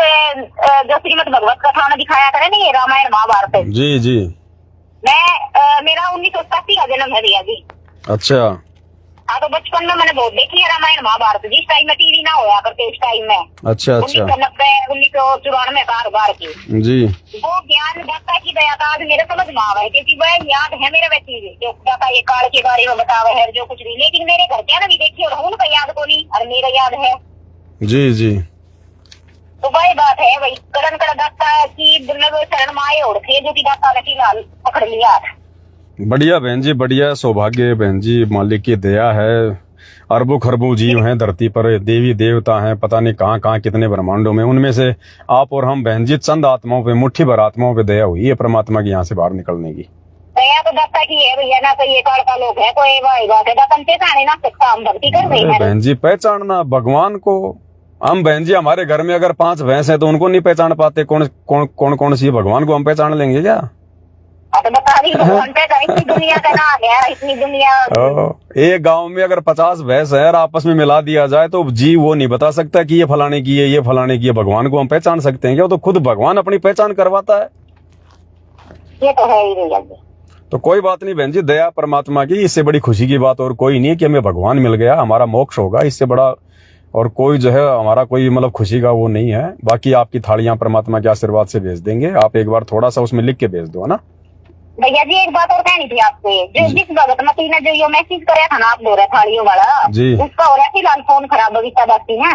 जो श्रीमद् भगवत कथा में दिखाया करे ना, ये रामायण महाभारत। जी जी, मैं मेरा 1987 का जन्म है भैया जी। अच्छा। हाँ, तो बचपन में मैंने बहुत देखी है रामायण महाभारत, जिस टाइम में टीवी ना होया करते उस टाइम में। अच्छा 1990 1994 कारोबार की जी। वो ज्ञान दाता की दया था आज मेरे समझ में आवा है, क्योंकि वह याद है मेरे व्यक्ति जो दाता ये काल के बारे में बतावा है जो कुछ भी, लेकिन मेरे घर क्या भी देखी और उनका याद को नहीं, और मेरा याद है। जी जी, तो वही बात है, वही करण कर दाता की मतलब शरण माए और थे, जो की दाता ने फिलहाल पकड़ लिया। बढ़िया बहन जी, बढ़िया, सौभाग्य बहन जी, मालिक की दया है। अरबों खरबों जीव हैं धरती पर, देवी देवता हैं पता नहीं कहाँ कहाँ कितने ब्रह्मांडों में, उनमें से आप और हम बहन जी चंद आत्माओं पे, मुट्ठी भर आत्माओं पे दया हुई है परमात्मा की यहाँ से बाहर निकलने की। दया तो दत्ता की है भैया, ना तो ये काल का लोग है, कोई वही बात है, दत्ता पहचाने ना सकता, हम भक्ति कर रहे हैं बहन जी। पहचानना भगवान को, हम बहन जी हमारे घर में अगर 5 भैंस है तो उनको नहीं पहचान पाते, कौन सी भगवान को हम पहचान लेंगे क्या? तो बता दी भगवान पे इतनी दुनिया का ना है, इतनी दुनिया। एक गांव में अगर 50 भैंस है और आपस में मिला दिया जाए तो जी वो नहीं बता सकता कि ये फलाने की है, ये फलाने की है। भगवान को हम पहचान सकते हैं क्या? तो खुद भगवान अपनी पहचान करवाता है। ये तो है ही भैया जी। तो कोई बात नहीं बहन जी, दया परमात्मा की, इससे बड़ी खुशी की बात और कोई नहीं है कि हमें भगवान मिल गया, हमारा मोक्ष होगा, इससे बड़ा और कोई जो है हमारा कोई मतलब खुशी का वो नहीं है। बाकी आपकी थालियां परमात्मा के आशीर्वाद से भेज देंगे, आप एक बार थोड़ा सा उसमें लिख के भेज दो, है ना भैया जी। एक बात और कहनी थी आपसे, जो जिस भगत मती ने जो ये मैसेज कराया था ना आप दो थालियों वाला जी, उसका हो रहा है फिलहाल फोन खराब, बगीचा बाती है।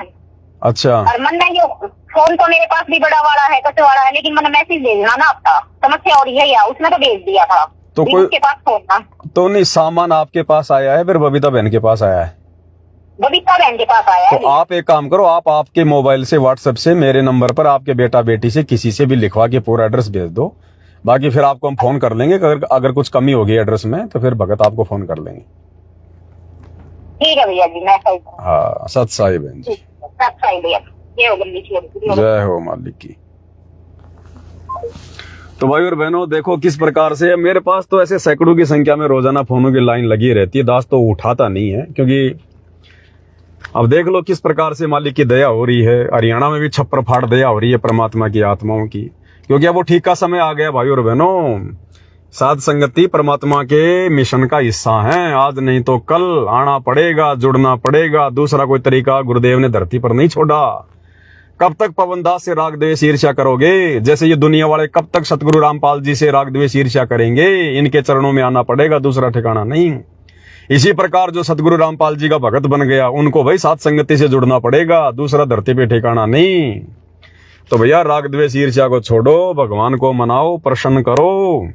अच्छा। और मन ने जो फोन तो मेरे पास भी बड़ा वाला है, कच्चा वाला है, लेकिन मैंने मैसेज भेजना ना आपका समस्या और है, या उसने तो भेज दिया था तो कोई के पास फोन था तो नहीं, सामान आपके पास आया है फिर बबीता बहन के पास आया है? बबीता बहन के पास आया है तो आप एक काम करो, आप आपके मोबाइल से व्हाट्सएप से मेरे नंबर पर आपके बेटा बेटी से किसी से भी लिखवा के पूरा एड्रेस भेज दो। बाकी फिर आपको हम फोन कर लेंगे, अगर कुछ कमी होगी एड्रेस में तो फिर भगत आपको फोन कर लेंगे। ठीक है भैया जी, मैं सही। हाँ, सत साई बहन जी, सब सही भैया। ये हो गई। जय हो मालिक की। तो भाई और बहनों, देखो किस प्रकार से मेरे पास तो ऐसे सैकड़ों की संख्या में रोजाना फोनों की लाइन लगी रहती है। दास तो उठाता नहीं है, क्योंकि अब देख लो किस प्रकार से मालिक की दया हो रही है। हरियाणा में भी छप्पर फाड़ दया हो रही है परमात्मा की आत्माओं की, क्योंकि अब वो ठीक का समय आ गया भाई और बहनों। साध संगति परमात्मा के मिशन का हिस्सा है। आज नहीं तो कल आना पड़ेगा, जुड़ना पड़ेगा। दूसरा कोई तरीका गुरुदेव ने धरती पर नहीं छोड़ा। कब तक पवन दास से राग द्वेष ईर्ष्या करोगे? जैसे ये दुनिया वाले कब तक सतगुरु रामपाल जी से राग द्वेष ईर्ष्या करेंगे? इनके चरणों में आना पड़ेगा, दूसरा ठिकाना नहीं। इसी प्रकार जो सतगुरु रामपाल जी का भगत बन गया, उनको भाई साथ संगति से जुड़ना पड़ेगा, दूसरा धरती पे ठिकाना नहीं। तो भैया राग द्वेष ईर्ष्या को छोड़ो, भगवान को मनाओ, प्रसन्न करो।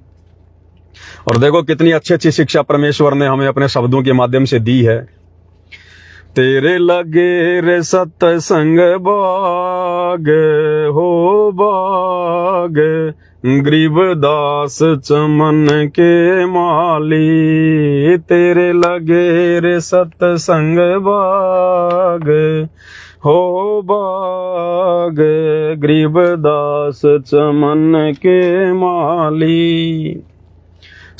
और देखो कितनी अच्छी अच्छी शिक्षा परमेश्वर ने हमें अपने शब्दों के माध्यम से दी है। तेरे लगे रे सत्संग बाग हो बाग, गरीबदास चमन के माली। तेरे लगे रे सत्संग बाग हो बाग, गरीबदास चमन के माली।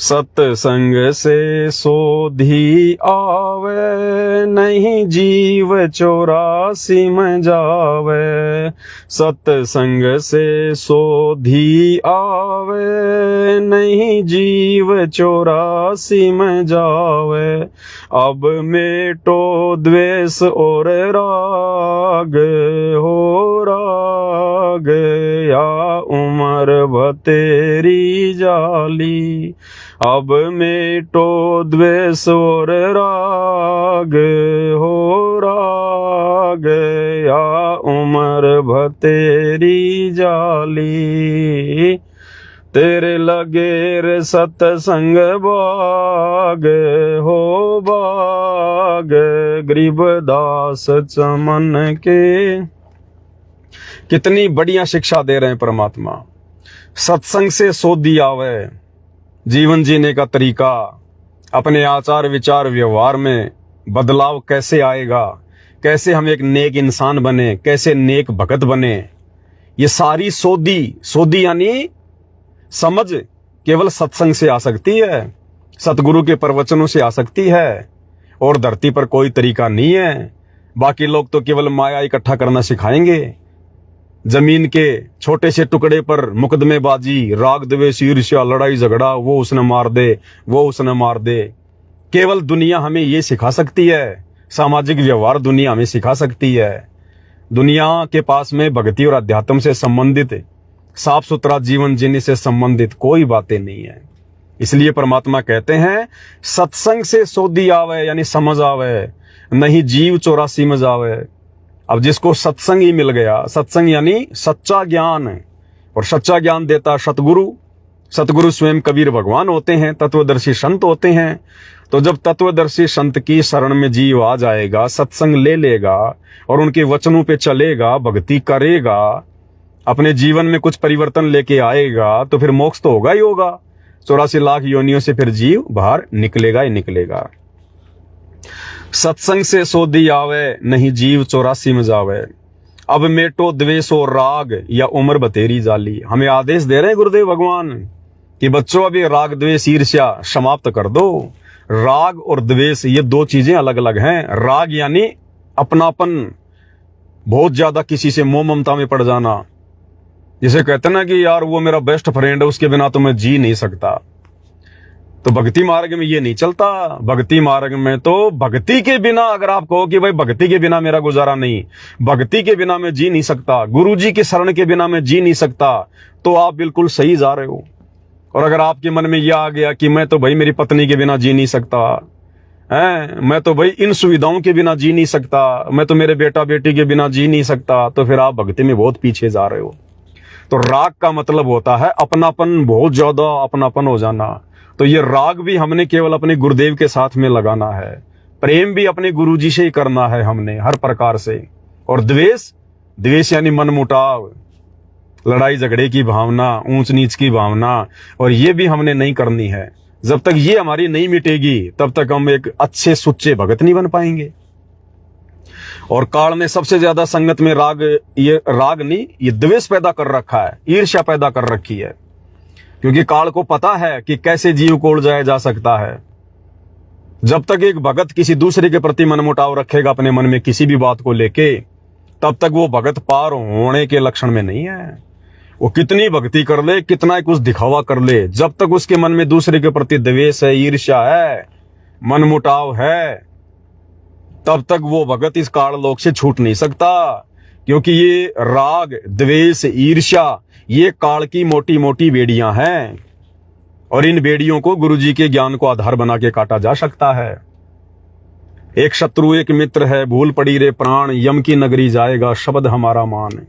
सत्संग से सोधी आवे, नहीं जीव 84 में जावे। सत्संग से सोधी आवे, नहीं जीव 84 में जावे। अब मेटो द्वेष और राग हो राग, या उम्र बतेरी जाली। अब मेटो द्वेष और राग हो राग, या उम्र भतेरी जाली। तेरे लगे रे सत्संग बाग हो बाग, गरीबदास चमन के। कितनी बढ़िया शिक्षा दे रहे हैं परमात्मा। सत्संग से सोधी आवे, जीवन जीने का तरीका, अपने आचार विचार व्यवहार में बदलाव कैसे आएगा, कैसे हम एक नेक इंसान बने, कैसे नेक भगत बने। ये सारी सोधी यानी समझ केवल सत्संग से आ सकती है, सतगुरु के प्रवचनों से आ सकती है, और धरती पर कोई तरीका नहीं है। बाकी लोग तो केवल माया इकट्ठा करना सिखाएंगे। जमीन के छोटे से टुकड़े पर मुकदमेबाजी, राग द्वेष ईर्ष्या, लड़ाई झगड़ा, वो उसने मार दे, वो उसने मार दे। केवल दुनिया हमें ये सिखा सकती है, सामाजिक व्यवहार दुनिया हमें सिखा सकती है। दुनिया के पास में भक्ति और अध्यात्म से संबंधित, साफ सुथरा जीवन जीने से संबंधित कोई बातें नहीं है। इसलिए परमात्मा कहते हैं सत्संग से सोधी आवे, यानी समझ आवे, नहीं जीव 84 में जावे। अब जिसको सत्संग ही मिल गया, सत्संग यानी सच्चा ज्ञान, और सच्चा ज्ञान देता सतगुरु। सतगुरु स्वयं कबीर भगवान होते हैं, तत्वदर्शी संत होते हैं। तो जब तत्वदर्शी संत की शरण में जीव आ जाएगा, सत्संग ले लेगा और उनके वचनों पे चलेगा, भक्ति करेगा, अपने जीवन में कुछ परिवर्तन लेके आएगा, तो फिर मोक्ष तो होगा ही होगा। 84 लाख योनियों से फिर जीव बाहर निकलेगा ही निकलेगा। सत्संग से सोधी आवे, नहीं जीव 84 में जावे। अब मेटो द्वेष और राग, या उम्र बतेरी जाली। हमें आदेश दे रहे हैं गुरुदेव भगवान कि बच्चों अभी राग द्वेष ईर्ष्या समाप्त कर दो। राग और द्वेष ये दो चीजें अलग अलग हैं। राग यानी अपनापन, बहुत ज्यादा किसी से मोह ममता में पड़ जाना। जिसे कहते ना कि यार वो मेरा बेस्ट फ्रेंड है, उसके बिना तो मैं जी नहीं सकता। तो भक्ति मार्ग में ये नहीं चलता। भक्ति मार्ग में तो भक्ति के बिना, अगर आप कहो कि भाई भक्ति के बिना मेरा गुजारा नहीं, भक्ति के बिना मैं जी नहीं सकता, गुरुजी के शरण के बिना मैं जी नहीं सकता, तो आप बिल्कुल सही जा रहे हो। और अगर आपके मन में यह आ गया कि मैं तो भाई मेरी पत्नी के बिना जी नहीं सकता है, मैं तो भाई इन सुविधाओं के बिना जी नहीं सकता, मैं तो मेरे बेटा बेटी के बिना जी नहीं सकता, तो फिर आप भक्ति में बहुत पीछे जा रहे हो। तो राग का मतलब होता है अपनापन, बहुत ज्यादा अपनापन हो जाना। तो ये राग भी हमने केवल अपने गुरुदेव के साथ में लगाना है, प्रेम भी अपने गुरुजी से ही करना है हमने हर प्रकार से। और द्वेष यानी मनमुटाव, लड़ाई झगड़े की भावना, ऊंच नीच की भावना, और ये भी हमने नहीं करनी है। जब तक ये हमारी नहीं मिटेगी तब तक हम एक अच्छे सुच्चे भगत नहीं बन पाएंगे। और काल ने सबसे ज्यादा संगत में राग नहीं, ये द्वेष पैदा कर रखा है, ईर्ष्या पैदा कर रखी है। क्योंकि काल को पता है कि कैसे जीव को उलझाया जा सकता है। जब तक एक भगत किसी दूसरे के प्रति मनमुटाव रखेगा अपने मन में किसी भी बात को लेके, तब तक वो भगत पार होने के लक्षण में नहीं है। वो कितनी भक्ति कर ले, कितना कुछ दिखावा कर ले, जब तक उसके मन में दूसरे के प्रति द्वेष है, ईर्ष्या है, मनमुटाव है, तब तक वो भगत इस काल लोक से छूट नहीं सकता। क्योंकि ये राग, द्वेष, ईर्ष्या, ये काल की मोटी मोटी बेड़ियां हैं, और इन बेड़ियों को गुरुजी के ज्ञान को आधार बना के काटा जा सकता है। एक शत्रु एक मित्र है, भूल पड़ी रे प्राण, यम की नगरी जाएगा शब्द हमारा मान।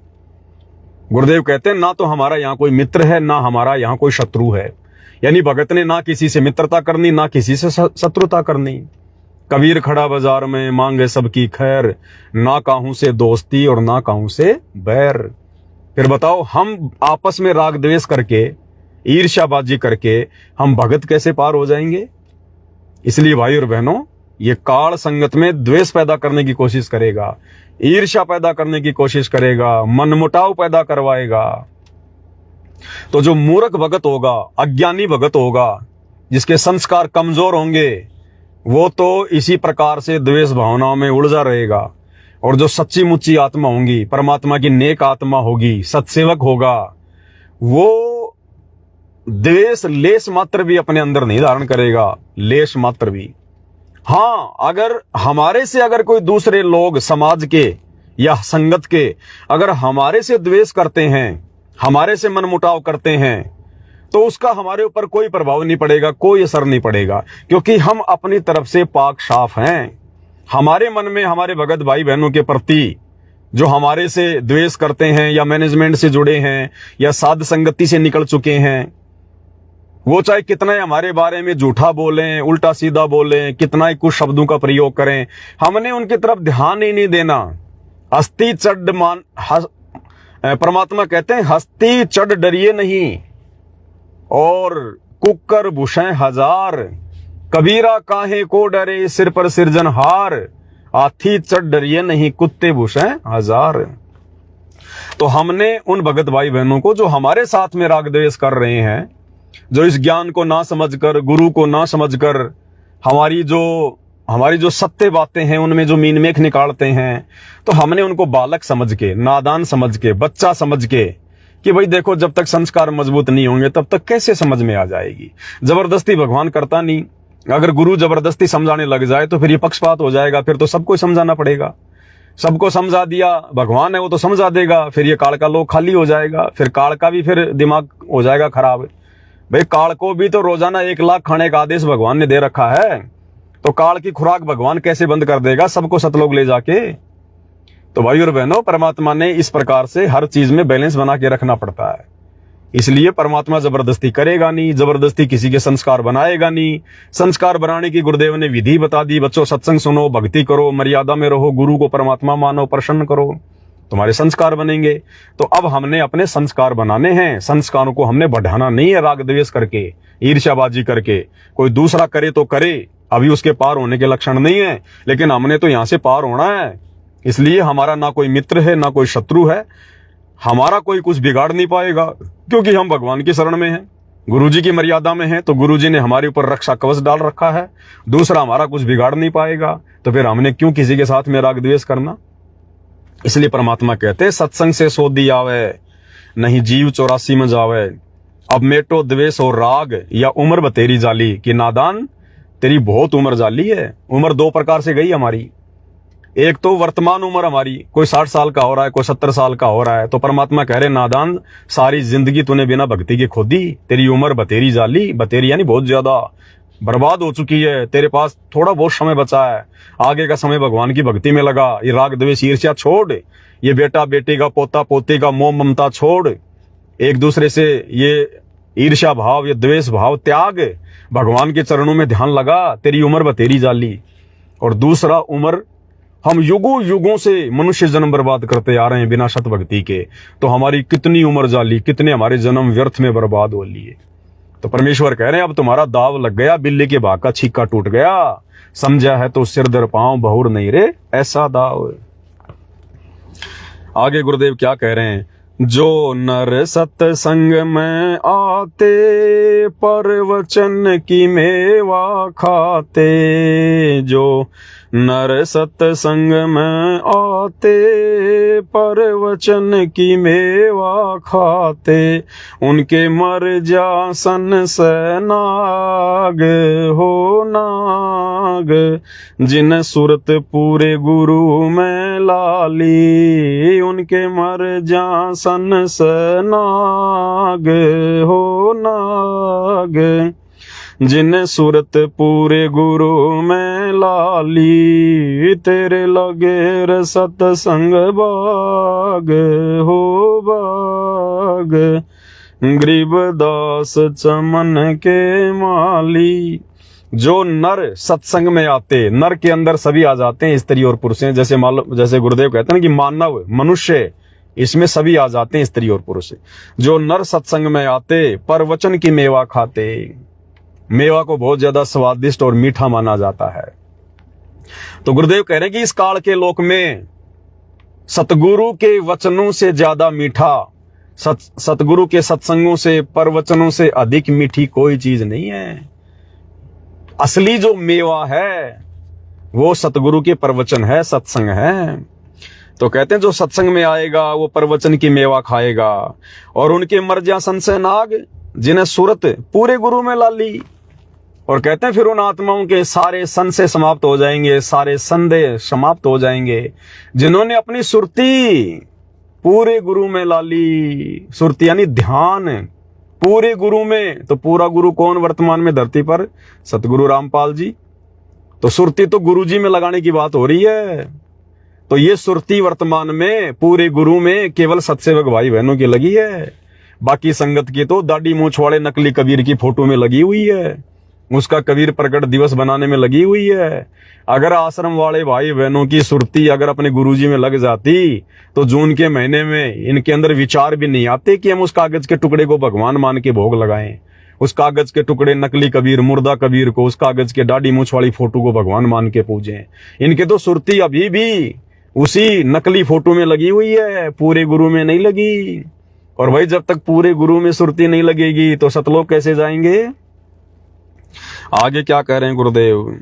गुरुदेव कहते हैं ना तो हमारा यहाँ कोई मित्र है, ना हमारा यहाँ कोई शत्रु है। यानी भगत ने ना किसी से मित्रता करनी, ना किसी से शत्रुता करनी। कबीर खड़ा बाजार में मांगे सबकी खैर, ना काहू से दोस्ती और ना काहू से बैर। फिर बताओ, हम आपस में राग द्वेष करके, ईर्ष्याबाजी करके हम भगत कैसे पार हो जाएंगे? इसलिए भाई और बहनों, ये काल संगत में द्वेष पैदा करने की कोशिश करेगा, ईर्ष्या पैदा करने की कोशिश करेगा, मनमुटाव पैदा करवाएगा। तो जो मूर्ख भगत होगा, अज्ञानी भगत होगा, जिसके संस्कार कमजोर होंगे, वो तो इसी प्रकार से द्वेष भावनाओं में उलझा रहेगा। और जो सच्ची मुच्ची आत्मा होंगी, परमात्मा की नेक आत्मा होगी, सत्सेवक होगा, वो द्वेष लेश मात्र भी अपने अंदर नहीं धारण करेगा, लेश मात्र भी। हाँ, अगर हमारे से अगर कोई दूसरे लोग समाज के या संगत के अगर हमारे से द्वेष करते हैं, हमारे से मनमुटाव करते हैं, तो उसका हमारे ऊपर कोई प्रभाव नहीं पड़ेगा, कोई असर नहीं पड़ेगा। क्योंकि हम अपनी तरफ से पाक साफ हैं। हमारे मन में हमारे भगत भाई बहनों के प्रति जो हमारे से द्वेष करते हैं, या मैनेजमेंट से जुड़े हैं, या साध संगति से निकल चुके हैं, वो चाहे कितना ही हमारे बारे में झूठा बोलें, उल्टा सीधा बोलें, कितना ही कुछ शब्दों का प्रयोग करें, हमने उनकी तरफ ध्यान ही नहीं देना। हस्ती चढ़ परमात्मा कहते हैं, हस्ती चढ़ डरिए नहीं, और कुकर भूषण हजार, कबीरा काहे को डरे सिर पर सिरजनहार, हाथी चढ़ डरिए नहीं, कुत्ते भूषण हजार। तो हमने उन भगत भाई बहनों को जो हमारे साथ में राग द्वेष कर रहे हैं, जो इस ज्ञान को ना समझकर, गुरु को ना समझकर, हमारी जो सत्य बातें हैं उनमें जो मीन मेख निकालते हैं, तो हमने उनको बालक समझ के, नादान समझ के, बच्चा समझ के कि भाई देखो, जब तक संस्कार मजबूत नहीं होंगे तब तक कैसे समझ में आ जाएगी। जबरदस्ती भगवान करता नहीं। अगर गुरु जबरदस्ती समझाने लग जाए तो फिर ये पक्षपात हो जाएगा, फिर तो सबको समझाना पड़ेगा। सबको समझा दिया, भगवान है वो तो समझा देगा, फिर ये काल का लोक खाली हो जाएगा, फिर काल का भी फिर दिमाग हो जाएगा खराब। भाई काल को भी तो रोजाना 1 लाख खाने का आदेश भगवान ने दे रखा है, तो काल की खुराक भगवान कैसे बंद कर देगा सबको सतलोक ले जाके? तो भाई और बहनों, परमात्मा ने इस प्रकार से हर चीज में बैलेंस बना के रखना पड़ता है। इसलिए परमात्मा जबरदस्ती करेगा नहीं, जबरदस्ती किसी के संस्कार बनाएगा नहीं। संस्कार बनाने की गुरुदेव ने विधि बता दी, बच्चों सत्संग सुनो, भक्ति करो, मर्यादा में रहो, गुरु को परमात्मा मानो, प्रसन्न करो, तुम्हारे संस्कार बनेंगे। तो अब हमने अपने संस्कार बनाने हैं, संस्कारों को हमने बढ़ाना नहीं है राग द्वेष करके, ईर्ष्याबाजी करके। कोई दूसरा करे तो करे, अभी उसके पार होने के लक्षण नहीं है, लेकिन हमने तो यहां से पार होना है। इसलिए हमारा ना कोई मित्र है, ना कोई शत्रु है, हमारा कोई कुछ बिगाड़ नहीं पाएगा, क्योंकि हम भगवान की शरण में हैं, गुरुजी की मर्यादा में हैं। तो गुरुजी ने हमारे ऊपर रक्षा कवच डाल रखा है, दूसरा हमारा कुछ बिगाड़ नहीं पाएगा। तो फिर हमने क्यों किसी के साथ में राग द्वेष करना? इसलिए परमात्मा कहते हैं, सत्संग से सोधी आवे, नहीं जीव 84 में जावे। अब मेटो द्वेष और राग, या उम्र बतेरी जाली कि नादान तेरी बहुत उम्र जाली है। उम्र 2 प्रकार से गई हमारी। एक तो वर्तमान उम्र हमारी, कोई 60 साल का हो रहा है, कोई 70 साल का हो रहा है, तो परमात्मा कह रहे नादान, सारी जिंदगी तूने बिना भक्ति के खोदी, तेरी उम्र बतेरी जाली, बतेरी यानी बहुत ज्यादा बर्बाद हो चुकी है, तेरे पास थोड़ा बहुत समय बचा है, आगे का समय भगवान की भक्ति में लगा। ये राग द्वेष ईर्ष्या छोड़, ये बेटा बेटी का, पोता पोती का मोह ममता छोड़, एक दूसरे से ये ईर्ष्या भाव, ये द्वेष भाव त्याग, भगवान के चरणों में ध्यान लगा, तेरी उम्र बतेरी जाली। और दूसरा उम्र, हम युगों युगों से मनुष्य जन्म बर्बाद करते आ रहे हैं बिना सत भक्ति के, तो हमारी कितनी उम्र जाली, कितने हमारे जन्म व्यर्थ में बर्बाद हो लिए। तो परमेश्वर कह रहे हैं अब तुम्हारा दाव लग गया, बिल्ली के भाग का छीका टूट गया, समझा है तो सिर दर पांव बहुर नहीं रे ऐसा दाव। आगे गुरुदेव क्या कह रहे हैं, जो नर सत्संग में आते परवचन की मेवा खाते, जो नर सत्संग में आते परवचन की मेवा खाते, उनके मर जा सन से नाग हो नाग, जिन सुरत पूरे गुरु में लाली, उनके मर जा सन से नाग हो नाग, जिन सूरत पूरे गुरु में लाली, तेरे लगे रे सतसंग बाग हो बाग, गरीबदास चमन के माली। जो नर सत्संग में आते, नर के अंदर सभी आ जाते हैं, स्त्री और पुरुष हैं, जैसे मालूम, जैसे गुरुदेव कहते हैं ना कि मानव मनुष्य, इसमें सभी आ जाते हैं स्त्री और पुरुष। जो नर सत्संग में आते परवचन की मेवा खाते, मेवा को बहुत ज्यादा स्वादिष्ट और मीठा माना जाता है। तो गुरुदेव कह रहे हैं कि इस काल के लोक में सतगुरु के वचनों से ज्यादा मीठा, सतगुरु के सत्संगों से, परवचनों से अधिक मीठी कोई चीज नहीं है। असली जो मेवा है वो सतगुरु के परवचन है, सत्संग है। तो कहते हैं जो सत्संग में आएगा वो परवचन की मेवा खाएगा, और उनके मर्जा सन से नाग, जिन्हें सूरत पूरे गुरु में लाली। और कहते हैं फिर उन आत्माओं के सारे संशय समाप्त हो जाएंगे, सारे संदेह समाप्त हो जाएंगे, जिन्होंने अपनी सुरती पूरे गुरु में लाली। सुरती यानी ध्यान पूरे गुरु में। तो पूरा गुरु कौन वर्तमान में धरती पर? सतगुरु रामपाल जी। तो सुरती तो गुरु जी में लगाने की बात हो रही है। तो ये सुरती वर्तमान में पूरे गुरु में केवल सत्सेवक भाई बहनों की लगी है। बाकी संगत की तो दाढ़ी मूंछ वाले नकली कबीर की फोटो में लगी हुई है, उसका कबीर प्रकट दिवस बनाने में लगी हुई है। अगर आश्रम वाले भाई बहनों की सुरती अगर अपने गुरुजी में लग जाती तो जून के महीने में इनके अंदर विचार भी नहीं आते कि हम उस कागज के टुकड़े को भगवान मान के भोग लगाएं, उस कागज के टुकड़े नकली कबीर, मुर्दा कबीर को, उस कागज के दाढ़ी मूंछ वाली फोटो को भगवान मान के पूजें। इनके तो सुरती अभी भी उसी नकली फोटो में लगी हुई है, पूरे गुरु में नहीं लगी। और भाई जब तक पूरे गुरु में सुरती नहीं लगेगी तो सतलोक कैसे जाएंगे? आगे क्या कह रहे हैं गुरुदेव?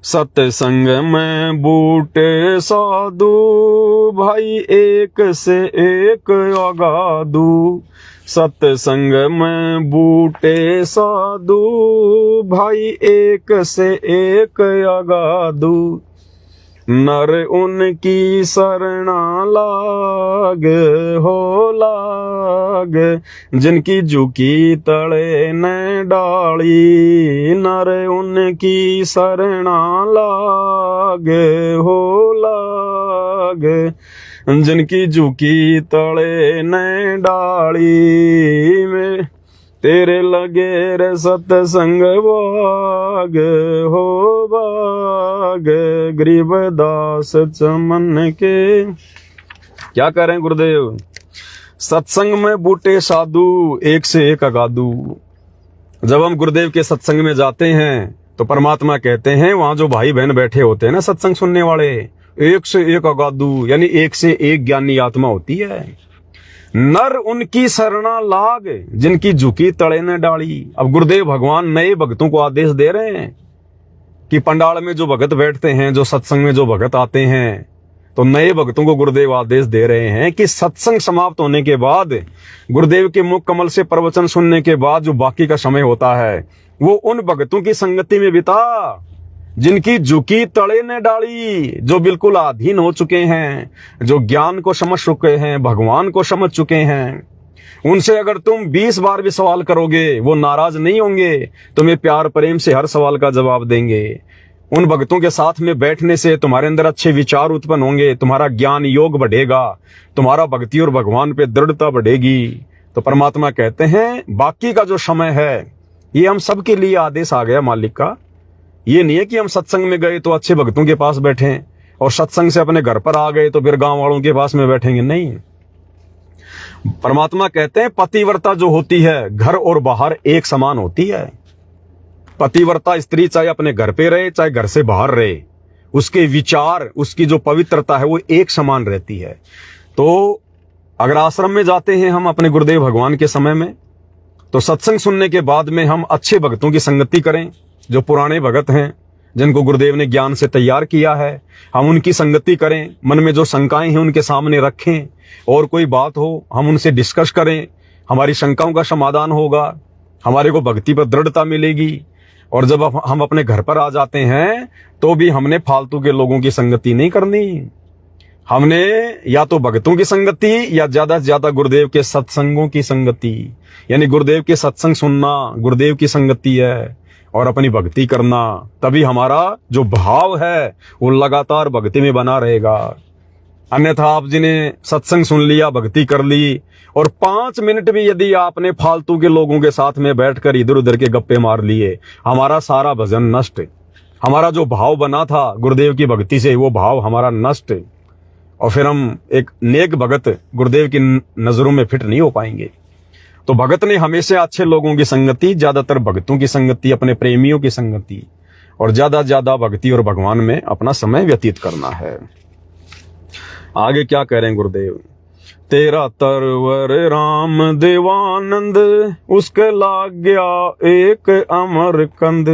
सत्संग में बूटे साधु भाई एक से एक अगाधु, सत्संग में बूटे साधु भाई एक से एक अगाधु, नर उनकी शरणा लाग हो लाग, जिनकी झुकी तले न डाली, नर उनकी शरणा लाग हो लाग, जिनकी झुकी तले न डाली में, तेरे लगे रे सत्संग बाग हो बाग, गरीबदास चमन के। क्या कह रहे हैं गुरुदेव? सत्संग में बूटे साधु एक से एक अगाधु। जब हम गुरुदेव के सत्संग में जाते हैं तो परमात्मा कहते हैं वहां जो भाई बहन बैठे होते हैं ना सत्संग सुनने वाले, एक से एक अगाधु यानी एक से एक ज्ञानी आत्मा होती है। नर उनकी शरणा लाग, जिनकी झुकी तड़े न डाली। अब गुरुदेव भगवान नए भक्तों को आदेश दे रहे हैं कि पंडाल में जो भगत बैठते हैं, जो सत्संग में जो भगत आते हैं, तो नए भक्तों को गुरुदेव आदेश दे रहे हैं कि सत्संग समाप्त होने के बाद, गुरुदेव के मुख कमल से प्रवचन सुनने के बाद जो बाकी का समय होता है वो उन भगतों की संगति में बिता जिनकी झुकी तड़े ने डाली, जो बिल्कुल अधीन हो चुके हैं, जो ज्ञान को समझ चुके हैं, भगवान को समझ चुके हैं। उनसे अगर तुम 20 बार भी सवाल करोगे वो नाराज नहीं होंगे, तुम्हें प्यार प्रेम से हर सवाल का जवाब देंगे। उन भक्तों के साथ में बैठने से तुम्हारे अंदर अच्छे विचार उत्पन्न होंगे, तुम्हारा ज्ञान योग बढ़ेगा, तुम्हारा भक्ति और भगवान पे दृढ़ता बढ़ेगी। तो परमात्मा कहते हैं बाकी का जो समय है ये हम सबके लिए आदेश आ गया मालिक का ये नहीं है कि हम सत्संग में गए तो अच्छे भक्तों के पास बैठे और सत्संग से अपने घर पर आ गए तो फिर गांव वालों के पास में बैठेंगे। नहीं, परमात्मा कहते हैं पतिव्रता जो होती है घर और बाहर एक समान होती है। पतिव्रता स्त्री चाहे अपने घर पे रहे चाहे घर से बाहर रहे, उसके विचार, उसकी जो पवित्रता है वो एक समान रहती है। तो अगर आश्रम में जाते हैं हम अपने गुरुदेव भगवान के समय में, तो सत्संग सुनने के बाद में हम अच्छे भक्तों की संगति करें, जो पुराने भगत हैं जिनको गुरुदेव ने ज्ञान से तैयार किया है, हम उनकी संगति करें। मन में जो शंकाएं हैं उनके सामने रखें, और कोई बात हो हम उनसे डिस्कस करें, हमारी शंकाओं का समाधान होगा, हमारे को भक्ति पर दृढ़ता मिलेगी। और जब हम अपने घर पर आ जाते हैं तो भी हमने फालतू के लोगों की संगति नहीं करनी। हमने या तो भक्तों की संगति या ज्यादा से ज्यादा गुरुदेव के सत्संगों की संगति, यानी गुरुदेव के सत्संग सुनना गुरुदेव की संगति है, और अपनी भक्ति करना। तभी हमारा जो भाव है वो लगातार भक्ति में बना रहेगा। अन्यथा आप जिन्हें सत्संग सुन लिया, भक्ति कर ली, और 5 मिनट भी यदि आपने फालतू के लोगों के साथ में बैठकर इधर उधर के गप्पे मार लिए, हमारा सारा भजन नष्ट। हमारा जो भाव बना था गुरुदेव की भक्ति से वो भाव हमारा नष्ट, और फिर हम एक नेक भगत गुरुदेव की नजरों में फिट नहीं हो पाएंगे। तो भगत ने हमेशा अच्छे लोगों की संगति, ज्यादातर भक्तों की संगति, अपने प्रेमियों की संगति, और ज्यादा भक्ति और भगवान में अपना समय व्यतीत करना है। आगे क्या कह रहे हैं गुरुदेव? तेरा तरवर राम देवानंद, उसके लाग गया एक अमर कंद।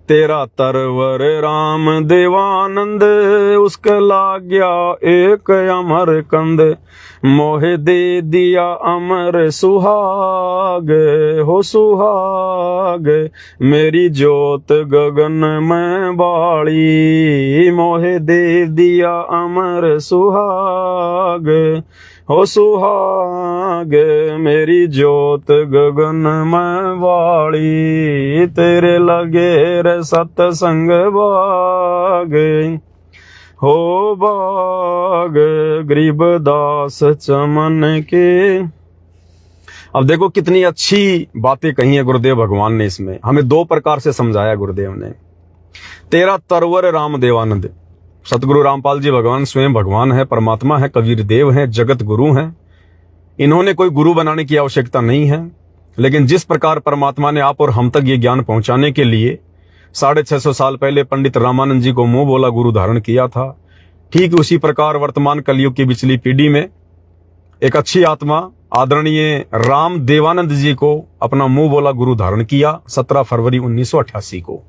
तेरा तरवर राम देवानंद, उसके लाग गया एक अमर कंद। मोहे दे दिया अमर सुहाग, हो सुहाग, मेरी जोत गगन में बाड़ी। मोहे दे दिया अमर सुहाग, हो सुहाग, मेरी जोत गगन में बाड़ी। तेरे लगे रे सत्संग बाग, हो बाग गरीबदास चमन के। अब देखो कितनी अच्छी बातें कही है गुरुदेव भगवान ने। इसमें हमें 2 प्रकार से समझाया गुरुदेव ने। तेरा तरवर राम देवानंद, सतगुरु रामपाल जी भगवान स्वयं भगवान है, परमात्मा है, कबीर देव है, जगत गुरु हैं। इन्होंने कोई गुरु बनाने की आवश्यकता नहीं है, लेकिन जिस प्रकार परमात्मा ने आप और हम तक ये ज्ञान पहुंचाने के लिए 650 साल पहले पंडित रामानंद जी को मुंह बोला गुरु धारण किया था, ठीक उसी प्रकार वर्तमान कलयुग की पिछली पीढ़ी में एक अच्छी आत्मा आदरणीय राम देवानंद जी को अपना मुंह बोला गुरु धारण किया 17 फरवरी 1988 को।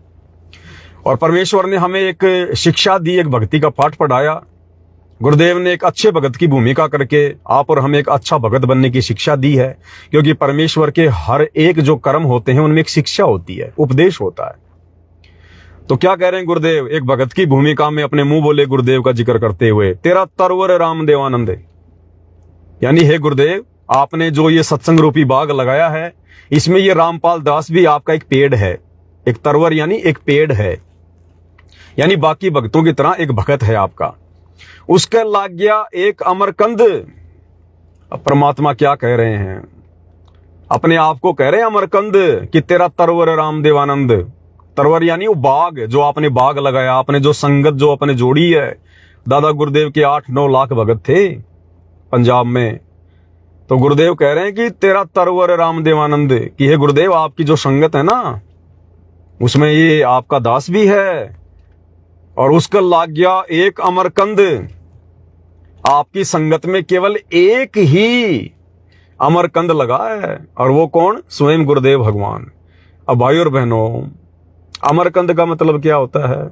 और परमेश्वर ने हमें एक शिक्षा दी, एक भक्ति का पाठ पढ़ाया। गुरुदेव ने एक अच्छे भगत की भूमिका करके आप और हमें एक अच्छा भगत बनने की शिक्षा दी है, क्योंकि परमेश्वर के हर एक जो कर्म होते हैं उनमें एक शिक्षा होती है, उपदेश होता है। तो क्या कह रहे हैं गुरुदेव? एक भगत की भूमिका में अपने मुंह बोले गुरुदेव का जिक्र करते हुए, तेरा तरवर राम देवानंद, यानी हे गुरुदेव आपने जो ये सत्संग रूपी बाग लगाया है, इसमें ये रामपाल दास भी आपका एक पेड़ है। एक तरवर यानी एक पेड़ है, यानी बाकी भक्तों की तरह एक भगत है आपका। उसके लाग गया एक अमरकंद। अब परमात्मा क्या कह रहे हैं? अपने आप को कह रहे हैं अमरकंद कि तेरा तरवर राम देवानंद। तरवर यानी वो बाग, जो आपने बाग लगाया, आपने जो संगत जो अपने जोड़ी है। दादा गुरुदेव के 8-9 लाख भगत थे पंजाब में। तो गुरुदेव कह रहे हैं कि तेरा तरवर राम देवानंद, कि हे गुरुदेव आपकी जो संगत है ना, उसमें ये आपका दास भी है। और उसका लाग गया एक अमरकंद। आपकी संगत में केवल एक ही अमरकंद लगा है, और वो कौन? स्वयं गुरुदेव भगवान। अब भाई और बहनों, अमरकंद का मतलब क्या होता है?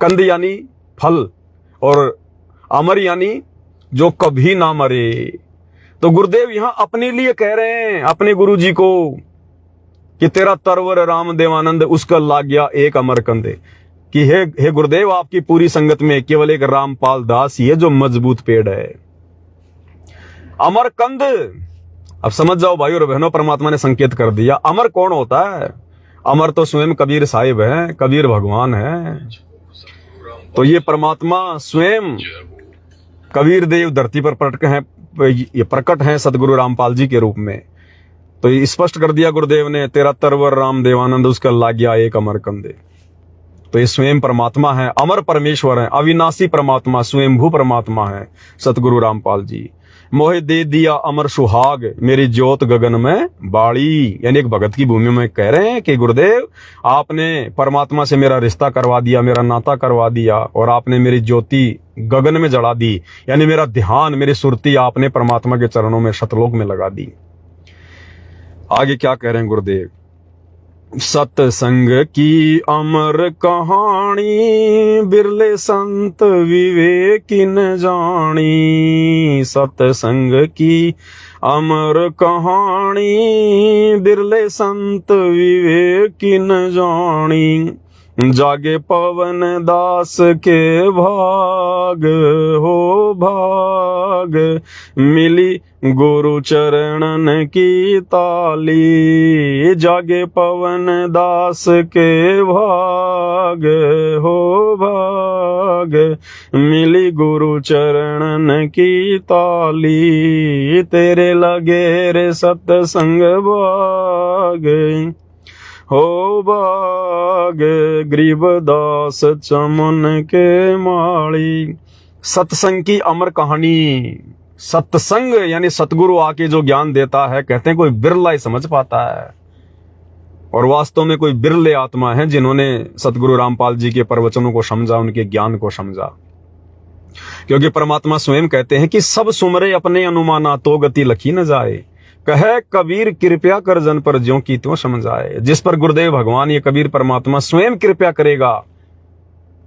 कंद यानी फल, और अमर यानी जो कभी ना मरे। तो गुरुदेव यहां अपने लिए कह रहे हैं, अपने गुरु जी को, कि तेरा तरवर राम देवानंद, उसका लाग गया एक अमरकंद। कि हे गुरुदेव आपकी पूरी संगत में केवल एक रामपाल दास ही है जो मजबूत पेड़ है, अमरकंद। अब समझ जाओ भाई और बहनों, परमात्मा ने संकेत कर दिया। अमर कौन होता है? अमर तो स्वयं कबीर साहिब है, कबीर भगवान है। तो ये परमात्मा स्वयं कबीर देव धरती पर प्रकट हैं सदगुरु रामपाल जी के रूप में। तो ये स्पष्ट कर दिया गुरुदेव ने, तेरा तरवर राम देवानंद, उसका लाग गया एक अमरकंद। तो ये स्वयं परमात्मा है, अमर परमेश्वर है, अविनाशी परमात्मा, स्वयंभू परमात्मा है सतगुरु रामपाल जी। मोहे दे दिया अमर सुहाग, मेरी ज्योत गगन में बाड़ी। यानी एक भगत की भूमि में कह रहे हैं कि गुरुदेव आपने परमात्मा से मेरा रिश्ता करवा दिया, मेरा नाता करवा दिया, और आपने मेरी ज्योति गगन में जला दी। यानी मेरा ध्यान, मेरी सुरती आपने परमात्मा के चरणों में, सतलोक में लगा दी। आगे क्या कह रहे हैं गुरुदेव? सत्संग की अमर कहानी, बिरले संत विवेकिन जानी। सत्संग की अमर कहानी, बिरले संत विवेकिन जानी। जागे पवन दास के भाग, हो भाग, मिली गुरु चरणन की ताली। जागे पवन दास के भाग, हो भाग, मिली गुरु चरणन की ताली। तेरे लगे रे सत्संग भाग, हो बाग, गरीबदास चमन के माली। सत्संग की अमर कहानी। सत्संग यानी सतगुरु आके जो ज्ञान देता है, कहते हैं कोई बिरला ही समझ पाता है, और वास्तव में कोई बिरले आत्मा है जिन्होंने सतगुरु रामपाल जी के प्रवचनों को समझा, उनके ज्ञान को समझा। क्योंकि परमात्मा स्वयं कहते हैं कि सब सुमरे अपने अनुमाना, तो गति लखी न जाए। कहे कबीर कृपया कर जन पर ज्यों की त्यों समझाए। जिस पर गुरुदेव भगवान, ये कबीर परमात्मा स्वयं कृपया करेगा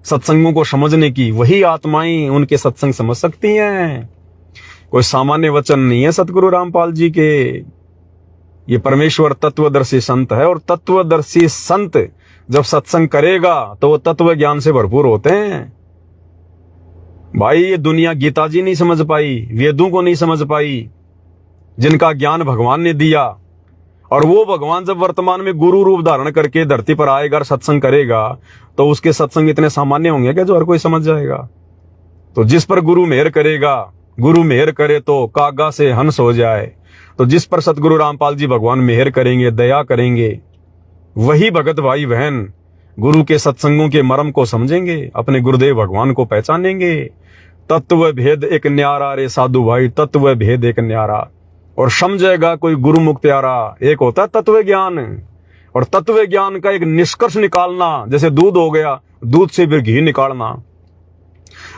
सत्संगों को समझने की, वही आत्माएं उनके सत्संग समझ सकती हैं। कोई सामान्य वचन नहीं है सतगुरु रामपाल जी के। ये परमेश्वर तत्वदर्शी संत है, और तत्वदर्शी संत जब सत्संग करेगा तो वो तत्व ज्ञान से भरपूर होते हैं। भाई ये दुनिया गीता जी नहीं समझ पाई, वेदों को नहीं समझ पाई, जिनका ज्ञान भगवान ने दिया। और वो भगवान जब वर्तमान में गुरु रूप धारण करके धरती पर आएगा और सत्संग करेगा, तो उसके सत्संग इतने सामान्य होंगे क्या जो हर कोई समझ जाएगा? तो जिस पर गुरु मेहर करेगा, गुरु मेहर करे तो कागा से हंस हो जाए। तो जिस पर सतगुरु रामपाल जी भगवान मेहर करेंगे, दया करेंगे, वही भगत भाई बहन गुरु के सत्संगों के मर्म को समझेंगे, अपने गुरुदेव भगवान को पहचानेंगे। तत्व भेद एक न्यारा रे साधु भाई, तत्व भेद एक न्यारा। और समझेगा कोई गुरुमुख प्यारा। एक होता है तत्व ज्ञान, और तत्व ज्ञान का एक निष्कर्ष निकालना, जैसे दूध हो गया, दूध से फिर घी निकालना।